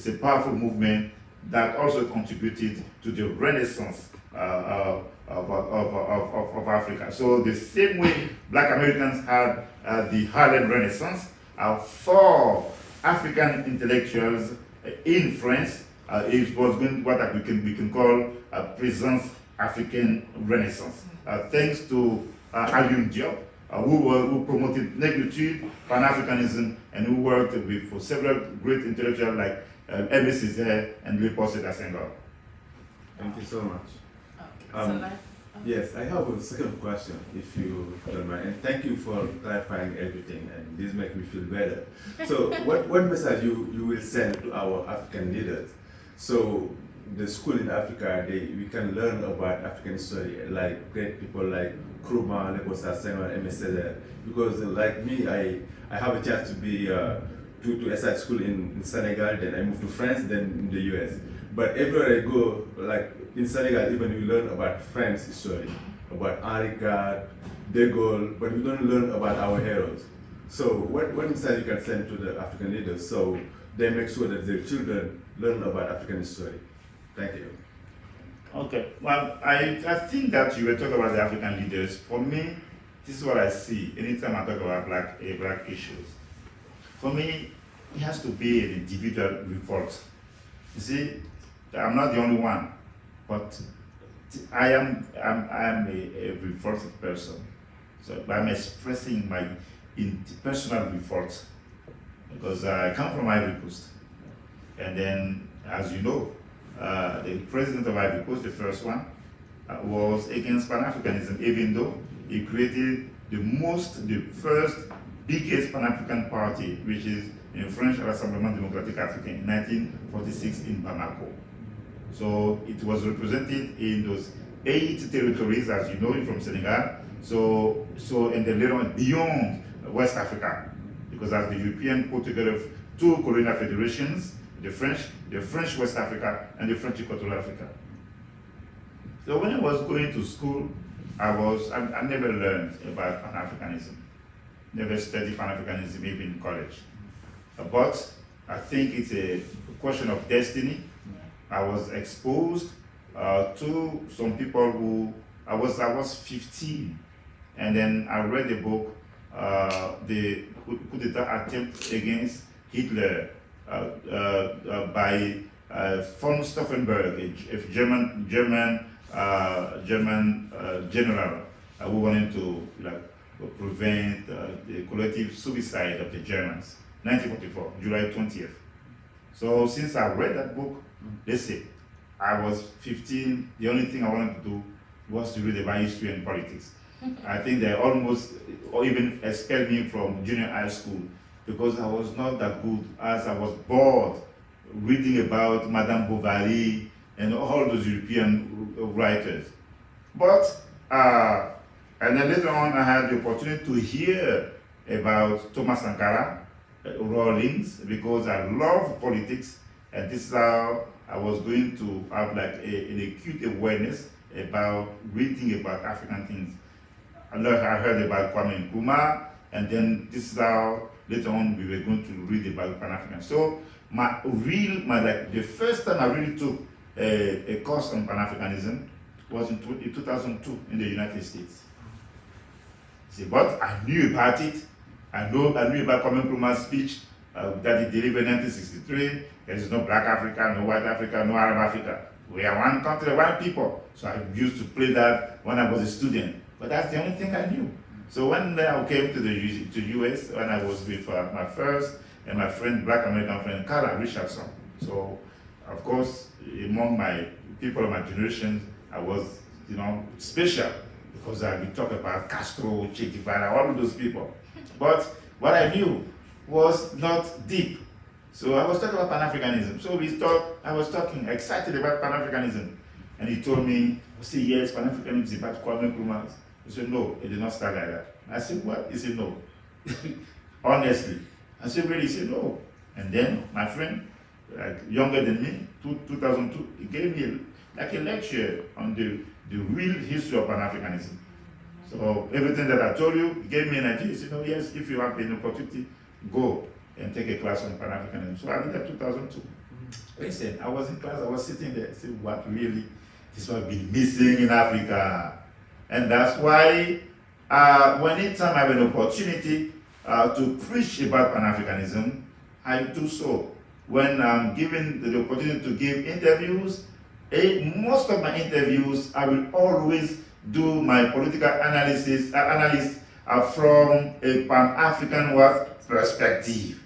a powerful movement that also contributed to the Renaissance of Africa. So the same way Black Americans had the Harlem Renaissance, for African intellectuals in France, it was what we can call a Présence Africaine Renaissance, thanks to Alioune Diop, who promoted negritude, Pan-Africanism, and who worked for several great intellectuals like Aimé Césaire and Léopold Sédar Senghor.
Thank you so much.
Okay,
Yes, I have a second question, if you don't mind. And thank you for clarifying everything, and this makes me feel better. So what message you will send to our African leaders? So the school in Africa, we can learn about African history, like great people like Nkrumah, Léopold Sédar Senghor, Aimé Césaire. Because like me, I have a chance to be to SI school in Senegal, then I moved to France, then in the US. But everywhere I go, like in Senegal, even we learn about French history, about Henri IV, De Gaulle, but we don't learn about our heroes. So what message you can send to the African leaders so they make sure that their children learn about African history? Thank you.
Okay, well, I think that you were talking about the African leaders. For me, this is what I see anytime I talk about black issues. For me, it has to be an individual revolt. You see, I'm not the only one, but I am a revolted person. So I'm expressing my personal revolt because I come from Ivory Coast, and then, as you know, the president of Ivory Coast, the first one, was against Pan-Africanism, even though he created the first biggest Pan-African party, which is in French Rassemblement Démocratique Africain, in 1946 in Bamako. So it was represented in those 8 territories, as you know, from Senegal. So and then later on beyond West Africa, because as the European put together 2 colonial federations, the French West Africa and the French Equatorial Africa. So when I was going to school, I never learned about Pan-Africanism, never studied Pan-Africanism even in college. But I think it's a question of destiny. I was exposed to some people who, I was 15, and then I read a book, the coup d'etat attempt against Hitler by von Stauffenberg, a German general who wanted to prevent the collective suicide of the Germans. 1944, July 20th. So since I read that book, they say I was 15, the only thing I wanted to do was to read about history and politics. I think they almost or even expelled me from junior high school because I was not that good, as I was bored reading about Madame Bovary and all those European writers. But, and then later on I had the opportunity to hear about Thomas Sankara, Rawlings, because I love politics, and this is how I was going to have like an acute awareness about reading about African things. I heard about Kwame Nkrumah, and then this is how later on we were going to read about Pan-African. So the first time I really took a course on Pan-Africanism was in 2002 in the United States. See, but I knew about it. I knew about Kwame Nkrumah's speech that he delivered in 1963. There is no black Africa, no white Africa, no Arab Africa. We are one country, one people. So I used to play that when I was a student. But that's the only thing I knew. So when I came to the US, when I was with my first and my friend, black American friend, Carla Richardson. So, of course, among my people of my generation, I was, special because we talk about Castro, Che Guevara, all of those people. But what I knew was not deep. So I was talking about Pan-Africanism. So I was talking, excited about Pan-Africanism. And he told me, I said, yes, Pan-Africanism is about Kwame Nkrumah. He said, no, it did not start like that. I said, what? He said, no. Honestly. I said, really? He said, no. And then my friend, like younger than me, 2002, he gave me like a lecture on the real history of Pan-Africanism. So everything that I told you, he gave me an idea. He said, no, yes, if you have an opportunity, go and take a class on Pan-Africanism. So I did that 2002. Listen, I was in class, I was sitting there, I said, what really? This is what I've been missing in Africa. And that's why anytime I have an opportunity to preach about Pan-Africanism, I do so. When I'm given the opportunity to give interviews, most of my interviews, I will always do my political analysis from a Pan-African perspective.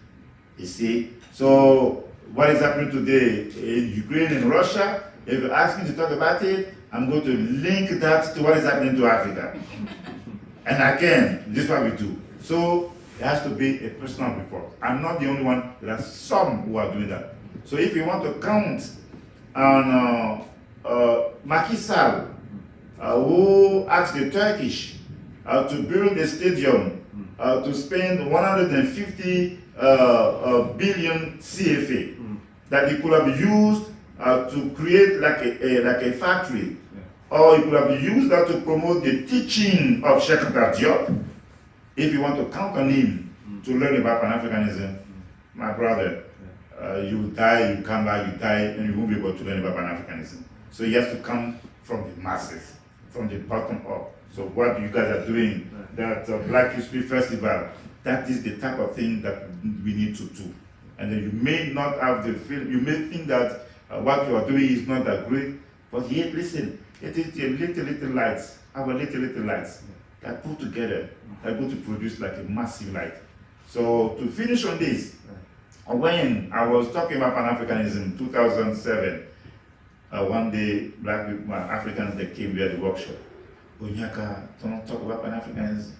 You see? So what is happening today in Ukraine and Russia, if you ask me to talk about it, I'm going to link that to what is happening to Africa. And again, this is what we do. So it has to be a personal report. I'm not the only one. There are some who are doing that. So if you want to count on Macky Sall, who asked the Turkish to build a stadium to spend 150 billion CFA that he could have used to create like a factory, or he could have used that to promote the teaching of Sheikh Anta Diop. If you want to count on him to learn about Pan-Africanism, my brother, you die, you come back, you die, and you won't be able to learn about Pan-Africanism. So he has to come from the masses, from the bottom up. So what you guys are doing, that Black History Festival, that is the type of thing that we need to do. And then you may not have the feel, you may think that what you are doing is not that great, but yet listen, it is the little lights, our little lights, that put together, that are going to produce like a massive light. So to finish on this, when I was talking about Pan-Africanism in 2007, one day black people, Africans, they came here at the workshop. Onyaka, don't talk about Pan-Africanism.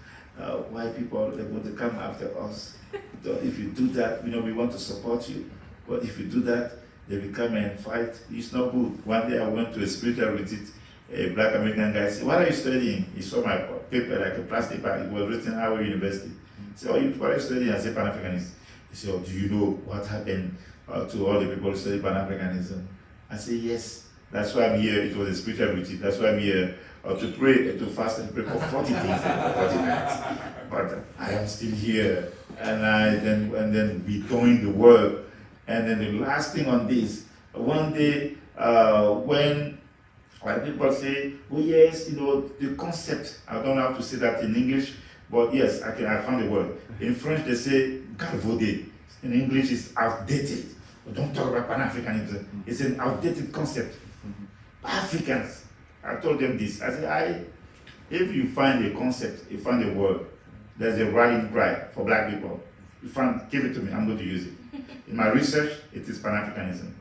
White people, they're going to come after us. So if you do that, we want to support you. But if you do that, they will come and fight. It's not good. One day I went to a spiritual retreat. A black American guy said, what are you studying? He saw my paper, like a plastic bag. It was written at Howard University. He said, what are you studying? I said, Pan-Africanism. He said, do you know what happened to all the people who study Pan-Africanism? I said, yes. That's why I'm here. It was a spiritual retreat. That's why I'm here to pray, to fast and pray for 40 days and 40 nights. But I am still here. And then we doing the work. And then the last thing on this, one day when people say, oh yes, the concept, I don't know how to say that in English, but yes, I found the word. In French they say, galvaudé. In English it's outdated. But don't talk about Pan-Africanism. It's an outdated concept. Africans, I told them this. I said, if you find a concept, you find a word, there's a rallying cry for black people. Give it to me, I'm going to use it. In my research, it is Pan-Africanism.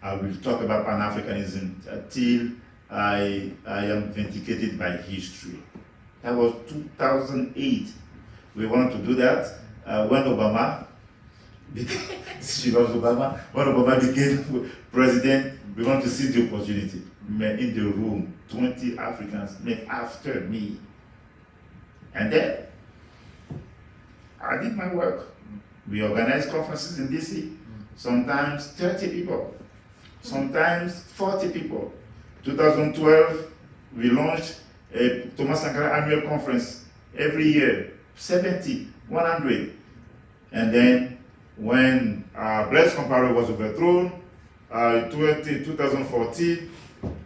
I will talk about Pan-Africanism until I am vindicated by history. That was 2008. We wanted to do that when Obama became president. We want to see the opportunity. In the room, 20 Africans met after me. And then I did my work. We organized conferences in DC, sometimes 30 people. sometimes 40 people. 2012, we launched a Thomas Sankara annual conference every year, 70, 100. And then when Blaise Compaoré was overthrown, 2014,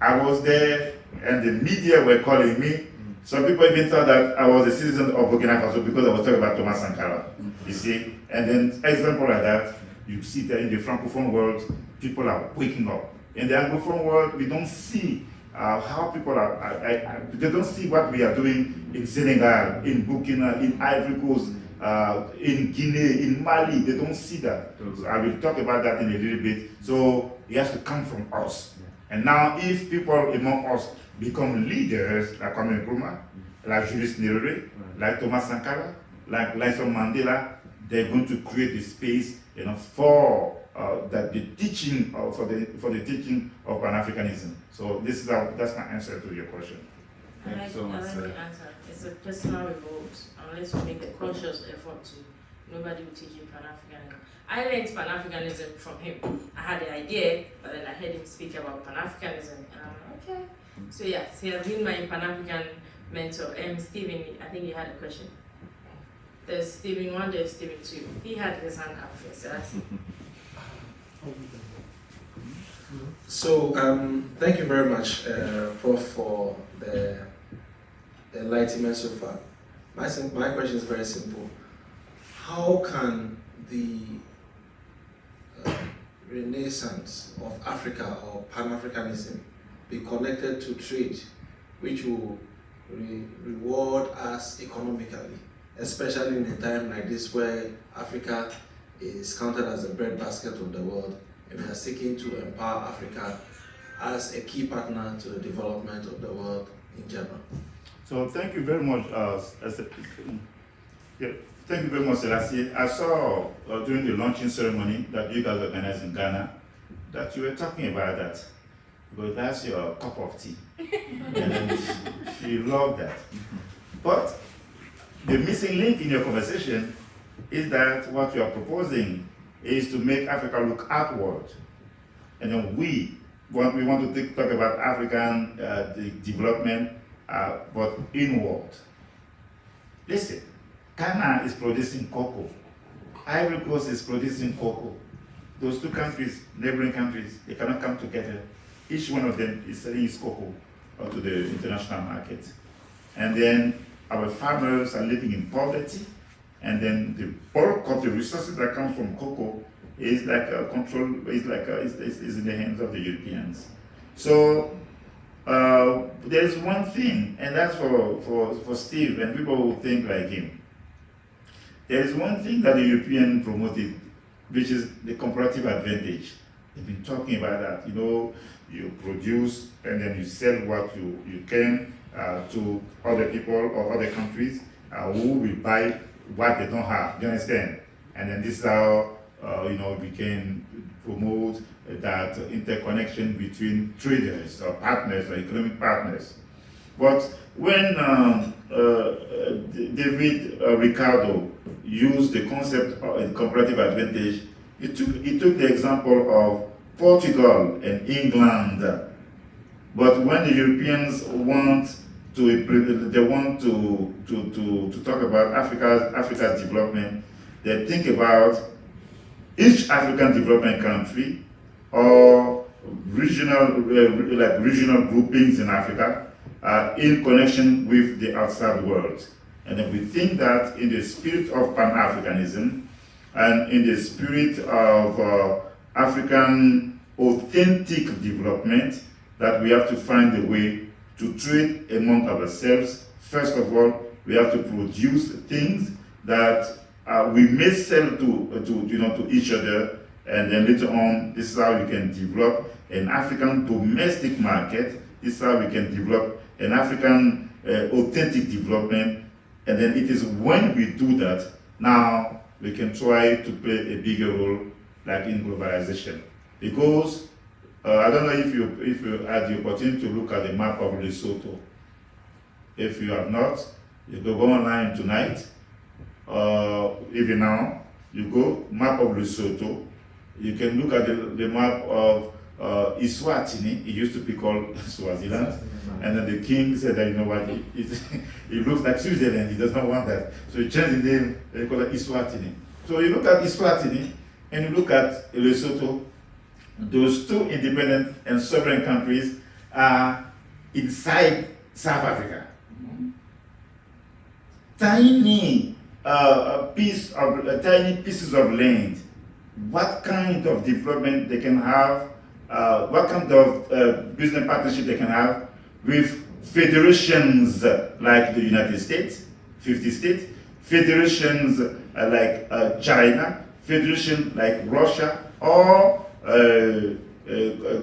I was there and the media were calling me. Some people even thought that I was a citizen of Burkina Faso because I was talking about Thomas Sankara, you see. And then example like that, you see that in the Francophone world, people are waking up. In the Anglophone world, we don't see how people are, they don't see what we are doing in Senegal, in Burkina, in Ivory Coast, in Guinea, in Mali. They don't see that. So I will talk about that in a little bit. So it has to come from us. And now if people among us become leaders like Kwame Nkrumah, like Julius Nyerere, like Thomas Sankara, like Nelson Mandela, they're going to create the space, you know, for that the teaching for the teaching of Pan-Africanism. So this is that's my answer to your question.
I like the answer. It's a personal revolt. Unless we make a conscious effort to, nobody will teach you Pan-Africanism. I learned Pan-Africanism from him. I had the idea, but then I heard him speak about Pan-Africanism, and I'm like, okay. So yes, he has been my Pan-African mentor. Stephen, I think you had a question. There's Stephen 1, there's Stephen 2. He had his hand up first, so that's it.
So, thank you very much, Prof, for the enlightenment so far. My question is very simple. How can the renaissance of Africa or Pan-Africanism be connected to trade, which will reward us economically, especially in a time like this where Africa is counted as the breadbasket of the world, and we are seeking to empower Africa as a key partner to the development of the world in general.
So thank you very much. Thank you very much, Selassie. I saw during the launching ceremony that you guys organized in Ghana that you were talking about that, because that's your cup of tea. And she loved that. But the missing link in your conversation is that what you are proposing is to make Africa look outward. And then we want to talk about African development, but inward. Listen, Ghana is producing cocoa. Ivory Coast is producing cocoa. Those two countries, neighboring countries, they cannot come together. Each one of them is selling its cocoa to the international market. And then our farmers are living in poverty. And then the bulk of the resources that come from cocoa is like is in the hands of the Europeans. So there is one thing, and that's for Steve and people who think like him. There is one thing that the European promoted, which is the comparative advantage. They've been talking about that. You know, you produce and then you sell what you can to other people or other countries who will buy what they don't have. You understand? And then this is how we can promote that interconnection between traders or partners or economic partners. But when David Ricardo used the concept of comparative advantage, he took the example of Portugal and England. But when the Europeans want to talk about Africa's development, they think about each African development country or regional groupings in Africa in connection with the outside world. And then we think that in the spirit of Pan-Africanism and in the spirit of African authentic development, that we have to find a way to trade among ourselves. First of all, we have to produce things that we may sell to each other, and then later on, this is how we can develop an African domestic market. This is how we can develop an African authentic development, and then it is when we do that, now we can try to play a bigger role, like in globalization. Because I don't know if you had the opportunity to look at the map of Lesotho. If you have not, you can go online tonight. Even now, you go map of Lesotho. You can look at the map of Eswatini. It used to be called Swaziland. And then the king said that, you know what, it looks like Switzerland, he does not want that. So he changed the name, they call it Eswatini. So you look at Eswatini and you look at Lesotho, those two independent and sovereign countries are inside South Africa. Tiny tiny pieces of land. What kind of development they can have, what kind of business partnership they can have with federations like the United States, 50 states, federations like China, federation like Russia, or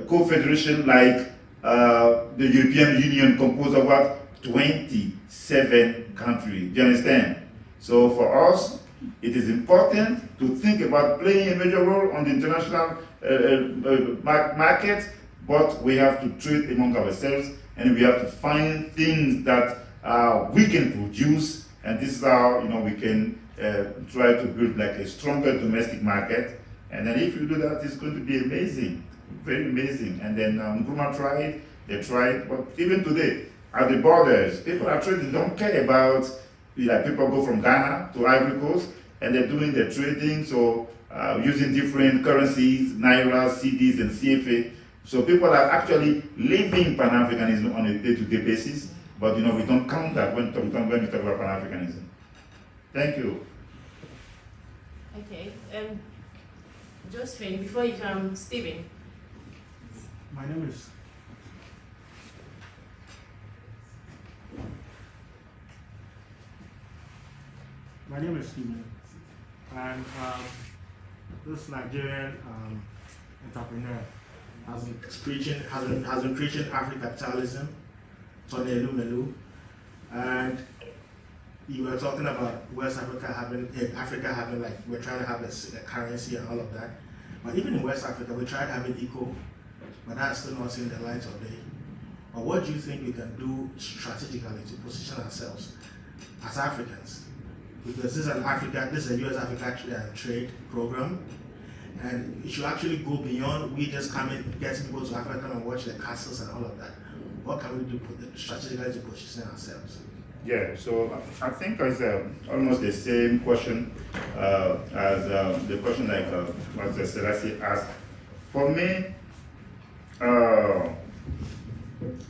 co-federation like the European Union, composed of what? 27 countries. Do you understand? So for us, it is important to think about playing a major role on the international market, but we have to trade among ourselves, and we have to find things that we can produce, and this is how we can try to build like a stronger domestic market. And then if you do that, it's going to be amazing, very amazing. And then Nkrumah tried, they tried, but even today, at the borders, people are trading, don't care about, people go from Ghana to Ivory Coast, and they're doing their trading, so using different currencies, Naira, CDs, and CFA. So people are actually living Pan-Africanism on a day-to-day basis, but we don't count that when we talk about Pan-Africanism. Thank you.
Okay, Josephine, before you come, Stephen.
My name is Stephen, and this Nigerian entrepreneur has been preaching Afro-capitalism, Tonelu Melu, and you were talking about West Africa having like, we're trying to have a currency and all of that. But even in West Africa, we tried having eco, but that's still not seeing the light of day. But what do you think we can do strategically to position ourselves as Africans? Because this is a US-Africa trade program, and it should actually go beyond we just come in, get people to Africa, come and watch the castles and all of that. What can we do strategically to position ourselves?
Yeah, so I think it's almost the same question as the question like what Selassie asked. For me,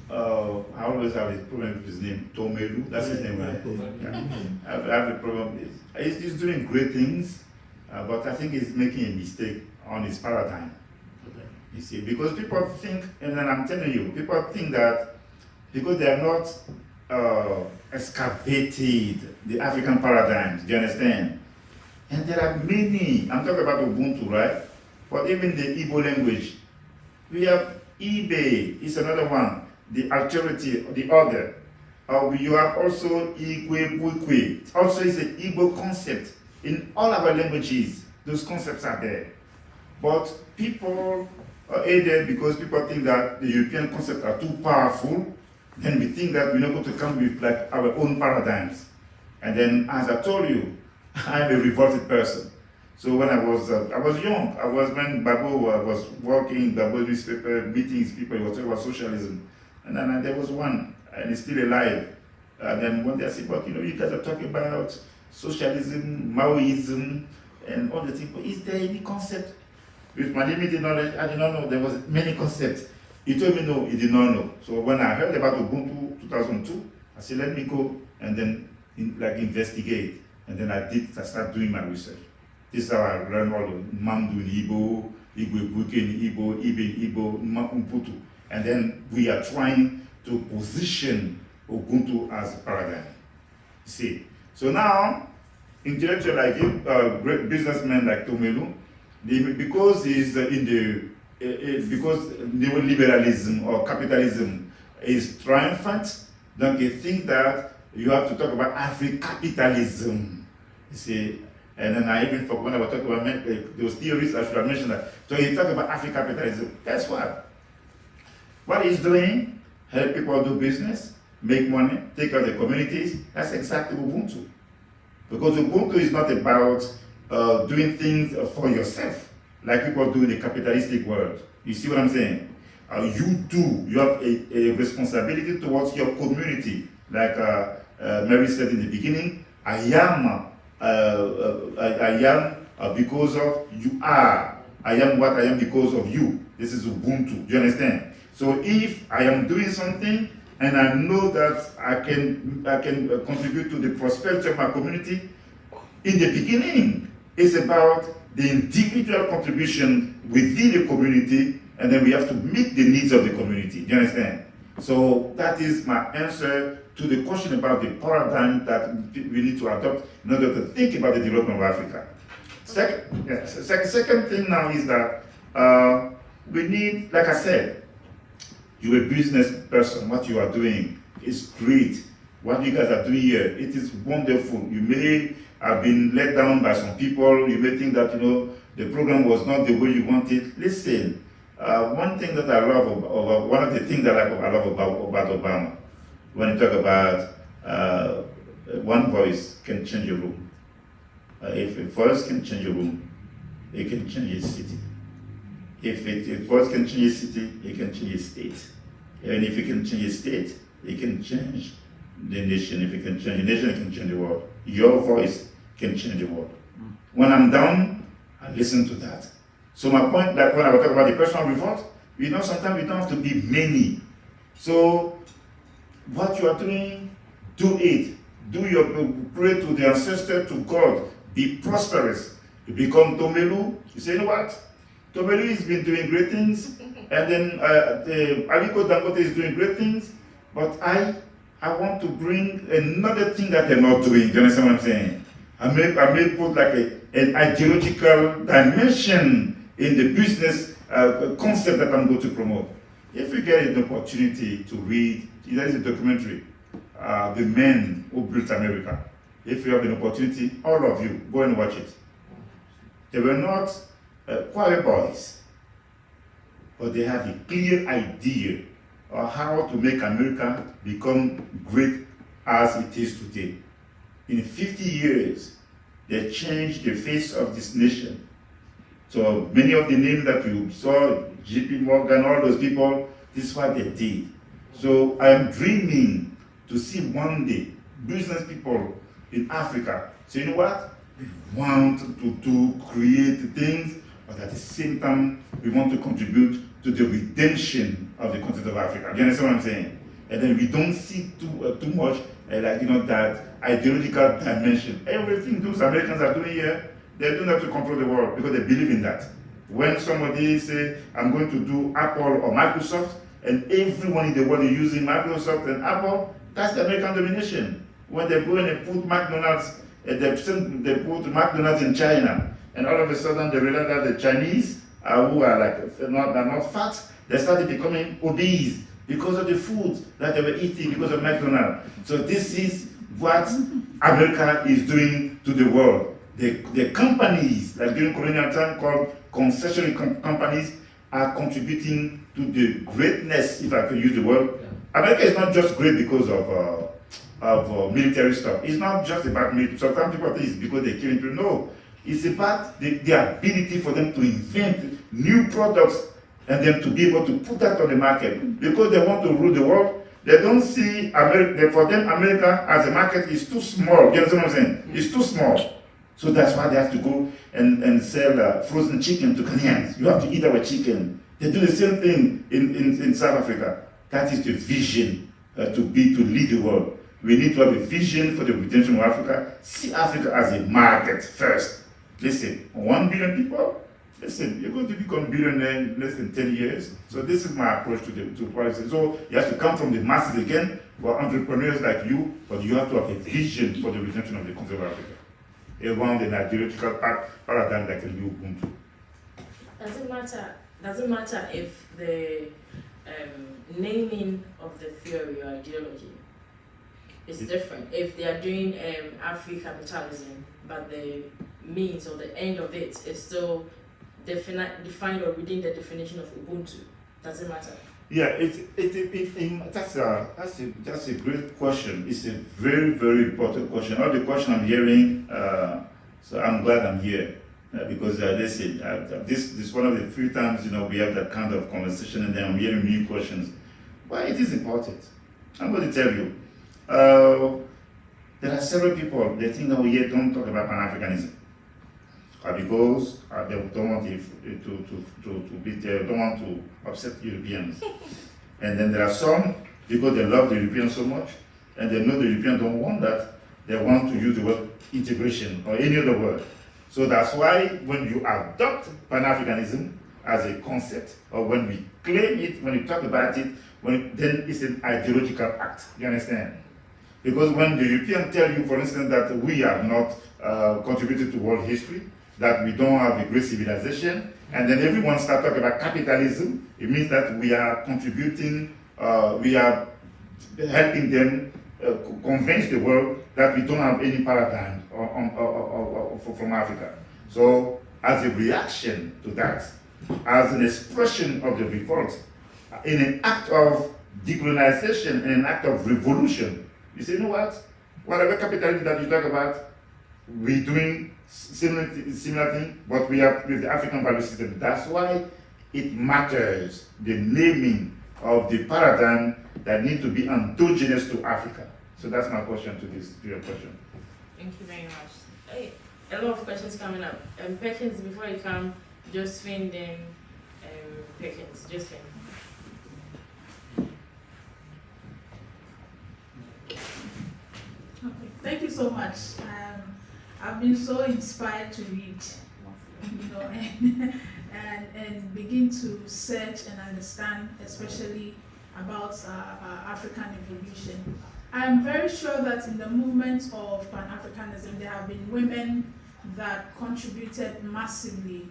I always have a problem with his name, Tomelu, that's his name, right? Yeah. I have a problem. He's doing great things, but I think he's making a mistake on his paradigm. You see, because people think, and then I'm telling you, people think that because they are not excavated the African paradigms, do you understand? And there are many, I'm talking about Ubuntu, right? But even the Igbo language, we have eBay, is another one. The alterity, the other. You have also Igwe Bukwe. Also, it's an Igbo concept. In all our languages, those concepts are there. But people are aided because people think that the European concepts are too powerful. Then we think that we're not going to come with like our own paradigms. And then, as I told you, I'm a revolted person. So when I was young. When Babu was working, Babu newspaper, meetings, people were talking about socialism. And then there was one, and he's still alive. And then one day I said, but you guys are talking about socialism, Maoism, and all the things. But is there any concept? With my limited knowledge, I did not know there was many concepts. He told me no, he did not know. So when I heard about Ubuntu 2002, I said, let me go and then investigate. And then I started doing my research. This is how I learned all of Mamdu in Igbo, Igwe Buke in Igbo, Ibe in Igbo, Umputu. And then we are trying to position Ubuntu as a paradigm. See, so now, intellectual like him, great businessman like Tomelu, because he's because neoliberalism or capitalism is triumphant, don't you think that you have to talk about Afro-capitalism? You see, and then I even forgot when I was talking about those theories, I should have mentioned that. So he talked about Afro-capitalism. Guess what? What he's doing, help people do business, make money, take care of the communities. That's exactly Ubuntu. Because Ubuntu is not about doing things for yourself. like people do in the capitalistic world. You see what I'm saying? You have a responsibility towards your community. Like Mary said in the beginning, I am because of you are. I am what I am because of you. This is Ubuntu. Do you understand? So if I am doing something and I know that I can contribute to the prosperity of my community, in the beginning, it's about the individual contribution within the community, and then we have to meet the needs of the community. Do you understand? So that is my answer to the question about the paradigm that we need to adopt in order to think about the development of Africa. Second thing now is that we need, like I said, you're a business person. What you are doing is great. What you guys are doing here, it is wonderful. You may have been let down by some people. You may think that the program was not the way you wanted. Listen, one thing that I love about one of the things that I love about Obama, when he talk about one voice can change a room. If a voice can change a room, it can change a city. If a voice can change a city, it can change a state. And if it can change a state, it can change the nation. If it can change the nation, it can change the world. Your voice can change the world. When I'm down, I listen to that. So my point, like when I was talking about the personal revolt, sometimes we don't have to be many. So what you are doing, do it. Pray to the ancestor, to God. Be prosperous. You become Tomelu. You say, you know what? Tomelu has been doing great things, and then Aliko Dangote is doing great things, but I want to bring another thing that they're not doing. Do you understand what I'm saying? I may put like an ideological dimension in the business concept that I'm going to promote. If you get an opportunity to read, there is a documentary, The Men Who Built America. If you have an opportunity, all of you, go and watch it. They were not choir boys, but they have a clear idea of how to make America become great as it is today. In 50 years, they changed the face of this nation. So many of the names that you saw, JP Morgan, all those people, this is what they did. So I'm dreaming to see one day business people in Africa say, you know what? We want to create things, but at the same time, we want to contribute to the redemption of the continent of Africa. Do you understand what I'm saying? And then we don't see too much that ideological dimension. Everything those Americans are doing here, they're doing that to control the world because they believe in that. When somebody say, I'm going to do Apple or Microsoft, and everyone in the world is using Microsoft and Apple, that's the American domination. When they go and they put McDonald's, they put McDonald's in China, and all of a sudden they realize that the Chinese, who are not fat, they started becoming obese because of the food that they were eating because of McDonald's. So this is what America is doing to the world. The companies, like during colonial time, called concessionary companies, are contributing to the greatness, if I could use the word. America is not just great because of military stuff. It's not just about military. Sometimes people think it's because they're killing people. No, it's about the ability for them to invent new products and then to be able to put that on the market. Because they want to rule the world, they don't see America, for them America as a market is too small. You understand what I'm saying? It's too small. So that's why they have to go and sell frozen chicken to Ghanaians. You have to eat our chicken. They do the same thing in South Africa. That is the vision to lead the world. We need to have a vision for the redemption of Africa. See Africa as a market first. Listen, 1 billion people, listen, you're going to become billionaire in less than 10 years. So this is my approach to policy. So you have to come from the masses again for entrepreneurs like you, but you have to have a vision for the redemption of the continent of Africa around the ideological paradigm like a new Ubuntu.
Does it matter if the naming of the theory or ideology is different? If they are doing Afri-capitalism, but the means or the end of it is still defined or within the definition of Ubuntu, does it matter?
Yeah, that's a great question. It's a very, very important question. All the question I'm hearing, so I'm glad I'm here. because this is one of the few times we have that kind of conversation, and then I'm hearing new questions. But it is important. I'm going to tell you, there are several people they think that we yet don't talk about Pan-Africanism because they don't want don't want to upset Europeans, and then there are some because they love the Europeans so much, and they know the Europeans don't want that. They want to use the word integration or any other word. So that's why when you adopt Pan-Africanism as a concept, or when we claim it, when we talk about it, then it's an ideological act. You understand? Because when the Europeans tell you, for instance, that we have not contributed to world history, that we don't have a great civilization, and then everyone starts talking about capitalism, it means that we are contributing, we are helping them convince the world that we don't have any paradigm from Africa. So as a reaction to that, as an expression of the revolt, in an act of decolonization, in an act of revolution, you say, you know what? Whatever capitalism that you talk about, we're doing similar thing, but we have with the African value system. That's why it matters, the naming of the paradigm that need to be endogenous to Africa. So that's my question to your question.
Thank you very much. Hey, a lot of questions coming up. Perkins, before you come, Josephine, then Perkins. Josephine.
Okay, thank you so much. I've been so inspired to read, and begin to search and understand, especially about African evolution. I'm very sure that in the movement of Pan-Africanism, there have been women that contributed massively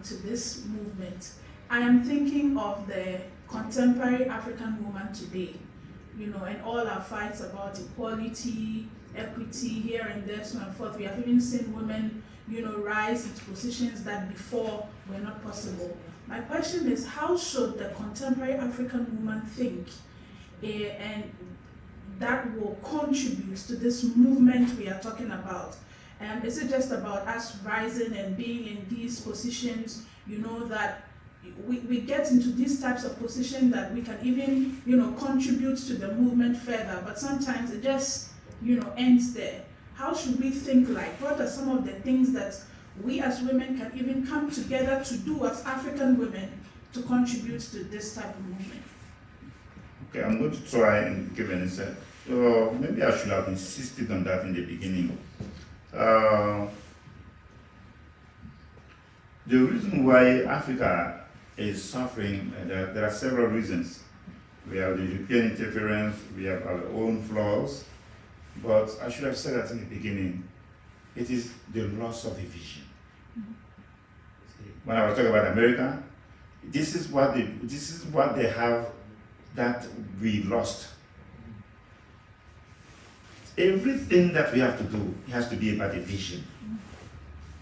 to this movement. I am thinking of the contemporary African woman today, and all our fights about equality, equity here and there, so on and forth. We have even seen women, rise into positions that before were not possible. My question is, how should the contemporary African woman think, and that will contribute to this movement we are talking about? Is it just about us rising and being in these positions, that we get into these types of positions that we can even, contribute to the movement further, but sometimes it just, ends there. How should we think like? What are some of the things that we as women can even come together to do as African women to contribute to this type of movement?
Okay, I'm going to try and give an answer. Maybe I should have insisted on that in the beginning. The reason why Africa is suffering, there are several reasons. We have the European interference, we have our own flaws, but I should have said that in the beginning. It is the loss of a vision. When I was talking about America, this is what they have that we lost. Everything that we have to do has to be about a vision.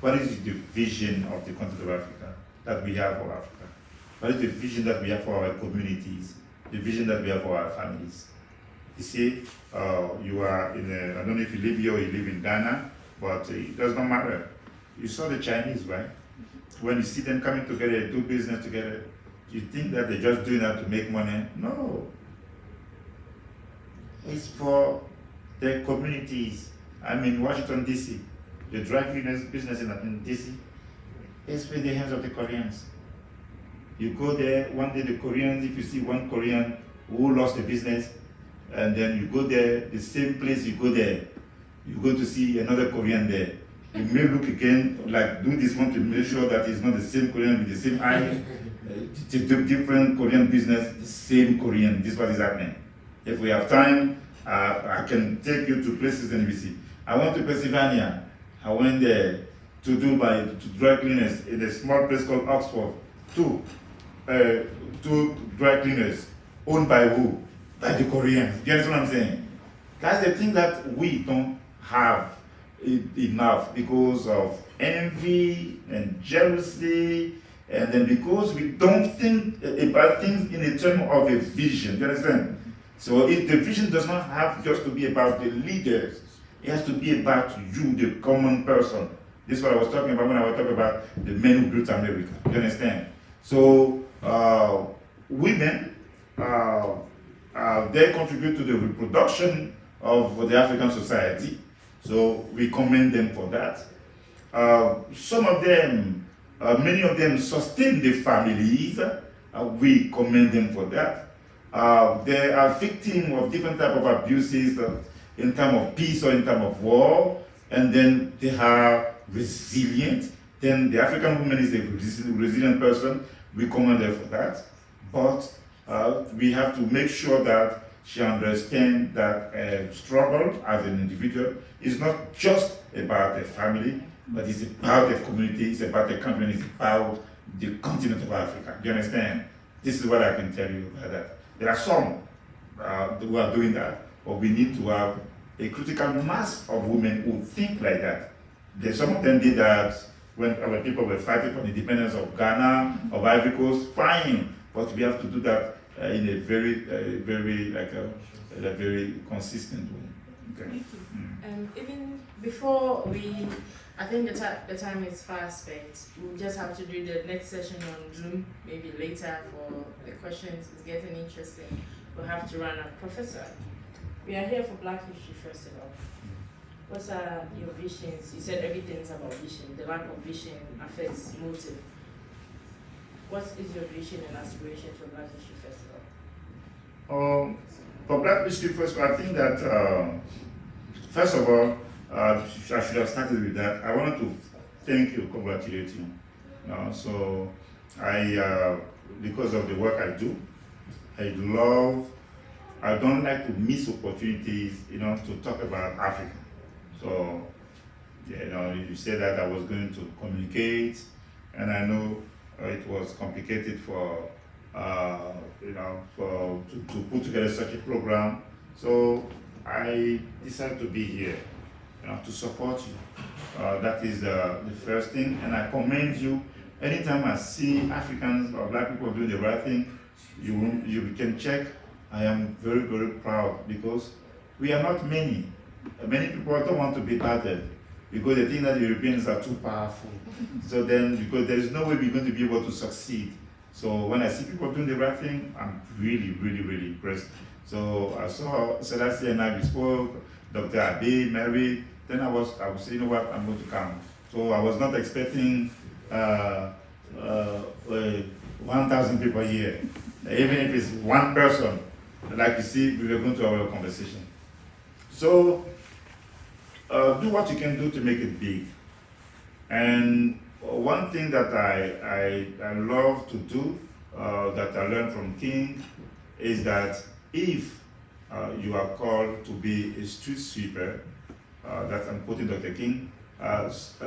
What is the vision of the continent of Africa that we have for Africa? What is the vision that we have for our communities? The vision that we have for our families? You see, you are I don't know if you live here or you live in Ghana, but it does not matter. You saw the Chinese, right? When you see them coming together, do business together, you think that they're just doing that to make money? No. It's for their communities. I'm in Washington, D.C. The drug business in D.C. is in the hands of the Koreans. You go there, one day the Koreans, if you see one Korean who lost the business, and then you go there, the same place you go there, you go to see another Korean there. You may look again, like do this one to make sure that it's not the same Korean with the same eye. It's a different Korean business, the same Korean. This is what is happening. If we have time, I can take you to places and we see. I went to Pennsylvania. I went there to do dry cleaners in a small place called Oxford. Two dry cleaners owned by who? By the Koreans. Do you understand what I'm saying? That's the thing that we don't have enough because of envy and jealousy, and then because we don't think about things in a term of a vision. Do you understand? So if the vision does not have just to be about the leaders, it has to be about you, the common person. This is what I was talking about when I was talking about the men who built America. You understand? So women, they contribute to the reproduction of the African society. So we commend them for that. Some of them, many of them sustain the families. We commend them for that. They are victims of different types of abuses in terms of peace or in terms of war, and then they are resilient. Then the African woman is a resilient person. We commend her for that. But we have to make sure that she understands that struggle as an individual is not just about a family, but it's about a community, it's about a country, it's about the continent of Africa. Do you understand? This is what I can tell you about that. There are some who are doing that, but we need to have a critical mass of women who think like that. Some of them did that when our people were fighting for the independence of Ghana, of Ivory Coast, fine, but we have to do that in a very, very consistent way. Okay.
Thank you. Even before I think the time is fast spent. We'll just have to do the next session on Zoom, maybe later for the questions. It's getting interesting. We'll have to run out. Professor, we are here for Black History Festival. What are your visions? You said everything's about vision. The lack of vision affects motive. What is your vision and aspiration for Black History Festival?
For Black History Festival, I think that, first of all, I should have started with that. I wanted to thank you, congratulate you. So because of the work I do, I don't like to miss opportunities, to talk about Africa. So, you said that I was going to communicate, and I know it was complicated to put together such a program. So I decided to be here, to support you. That is the first thing, and I commend you. Anytime I see Africans or Black people doing the right thing, you can check. I am very, very proud because we are not many. Many people don't want to be battered because they think that the Europeans are too powerful. So then, because there is no way we're going to be able to succeed. So when I see people doing the right thing, I'm really, really, really impressed. So I saw Selassie and I spoke, Dr. Abe, Mary. Then I was saying, you know what, I'm going to come. So I was not expecting 1,000 people here. Even if it's one person, like you see, we were going to have a conversation. So do what you can do to make it big. And one thing that I love to do, that I learned from King, is that if you are called to be a street sweeper, that I'm quoting Dr. King,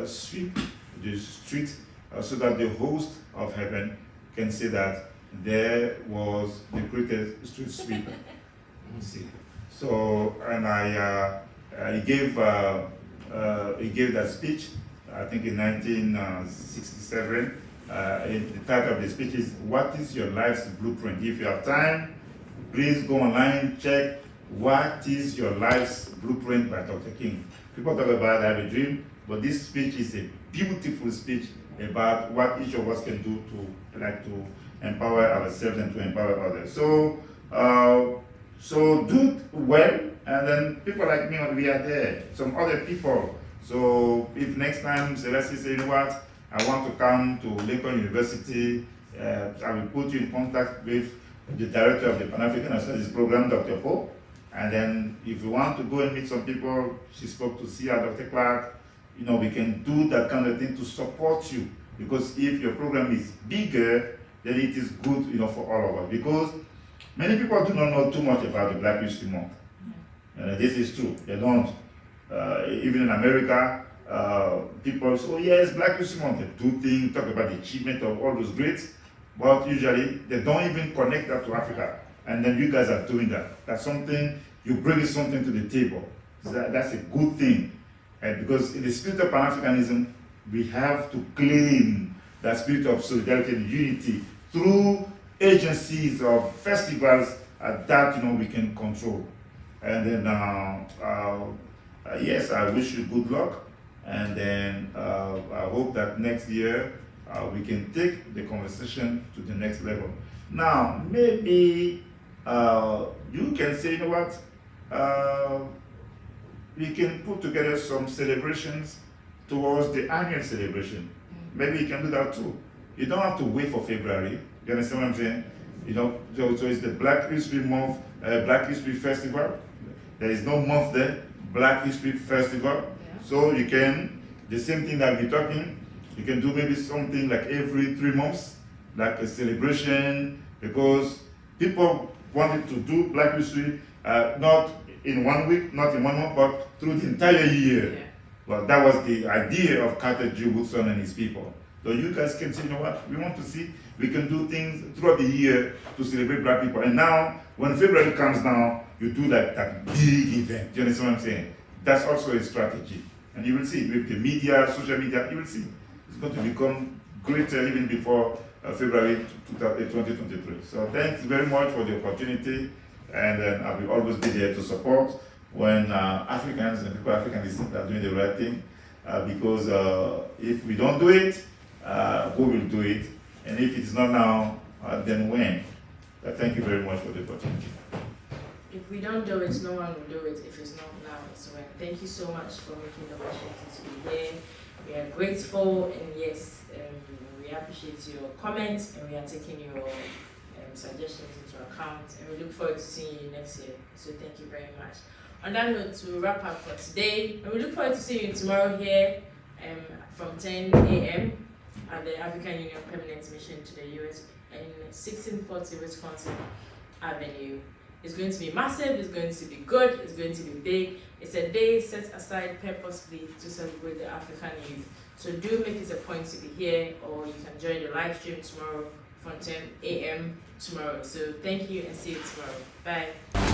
sweep the street so that the host of heaven can say that there was the greatest street sweeper. See. So, and he gave that speech, I think in 1967. The title of the speech is, "What is your life's blueprint?" If you have time, please go online, check "What is Your Life's Blueprint" by Dr. King. People talk about I have a dream, but this speech is a beautiful speech about what each of us can do to empower ourselves and to empower others. So do it well, and then people like me, we are there. Some other people. So if next time Celeste say, you know what, I want to come to Lincoln University, I will put you in contact with the director of the Pan-African Studies program, Dr. Poe. And then if you want to go and meet some people, she spoke to Sia, Dr. Clark, we can do that kind of thing to support you. Because if your program is bigger, then it is good, for all of us. Because many people do not know too much about the Black History Month. This is true. They don't. Even in America, people say, oh yes, Black History Month. They do things, talk about the achievement of all those greats, but usually they don't even connect that to Africa. And then you guys are doing that. That's something, you bring something to the table. So that's a good thing. And because in the spirit of Pan-Africanism, we have to claim that spirit of solidarity and unity through agencies of festivals that we can control. And then yes, I wish you good luck, And then I hope that next year we can take the conversation to the next level. Now, maybe you can say, you know what, we can put together some celebrations towards the annual celebration. Maybe you can do that too. You don't have to wait for February. You understand what I'm saying? You know, so it's the Black History Month, Black History Festival. There is no month there, Black History Festival. Yeah. So you can, the same thing that we're talking, you can do maybe something like every 3 months, like a celebration, because people wanted to do Black History not in 1 week, not in 1 month, but through the entire year. Yeah. Well, that was the idea of Carter G. Woodson and his people. So you guys can say, you know what, we want to see, we can do things throughout the year to celebrate Black people. And now, when February comes now, you do that big event. Do you understand what I'm saying? That's also a strategy. And you will see, with the media, social media, you will see. It's going to become greater even before February 2023. So thanks very much for the opportunity. And then I will always be there to support when Africans and people Africanism are doing the right thing. Because if we don't do it, who will do it? And if it's not now, then when? Thank you very much for the opportunity.
If we don't do it, no one will do it. If it's not now, it's when. Thank you so much for making the opportunity to be here. We are grateful, and yes, we appreciate your comments, and we are taking your suggestions into account, and we look forward to seeing you next year. So thank you very much. On that note, to wrap up for today, and we look forward to seeing you tomorrow here from 10 a.m. at the African Union Permanent Mission to the U.S. in 1640 Wisconsin Avenue. It's going to be massive, it's going to be good, it's going to be big. It's a day set aside purposefully to celebrate the African youth. So do make it a point to be here, or you can join the live stream tomorrow from 10 a.m. tomorrow. So thank you and see you tomorrow. Bye.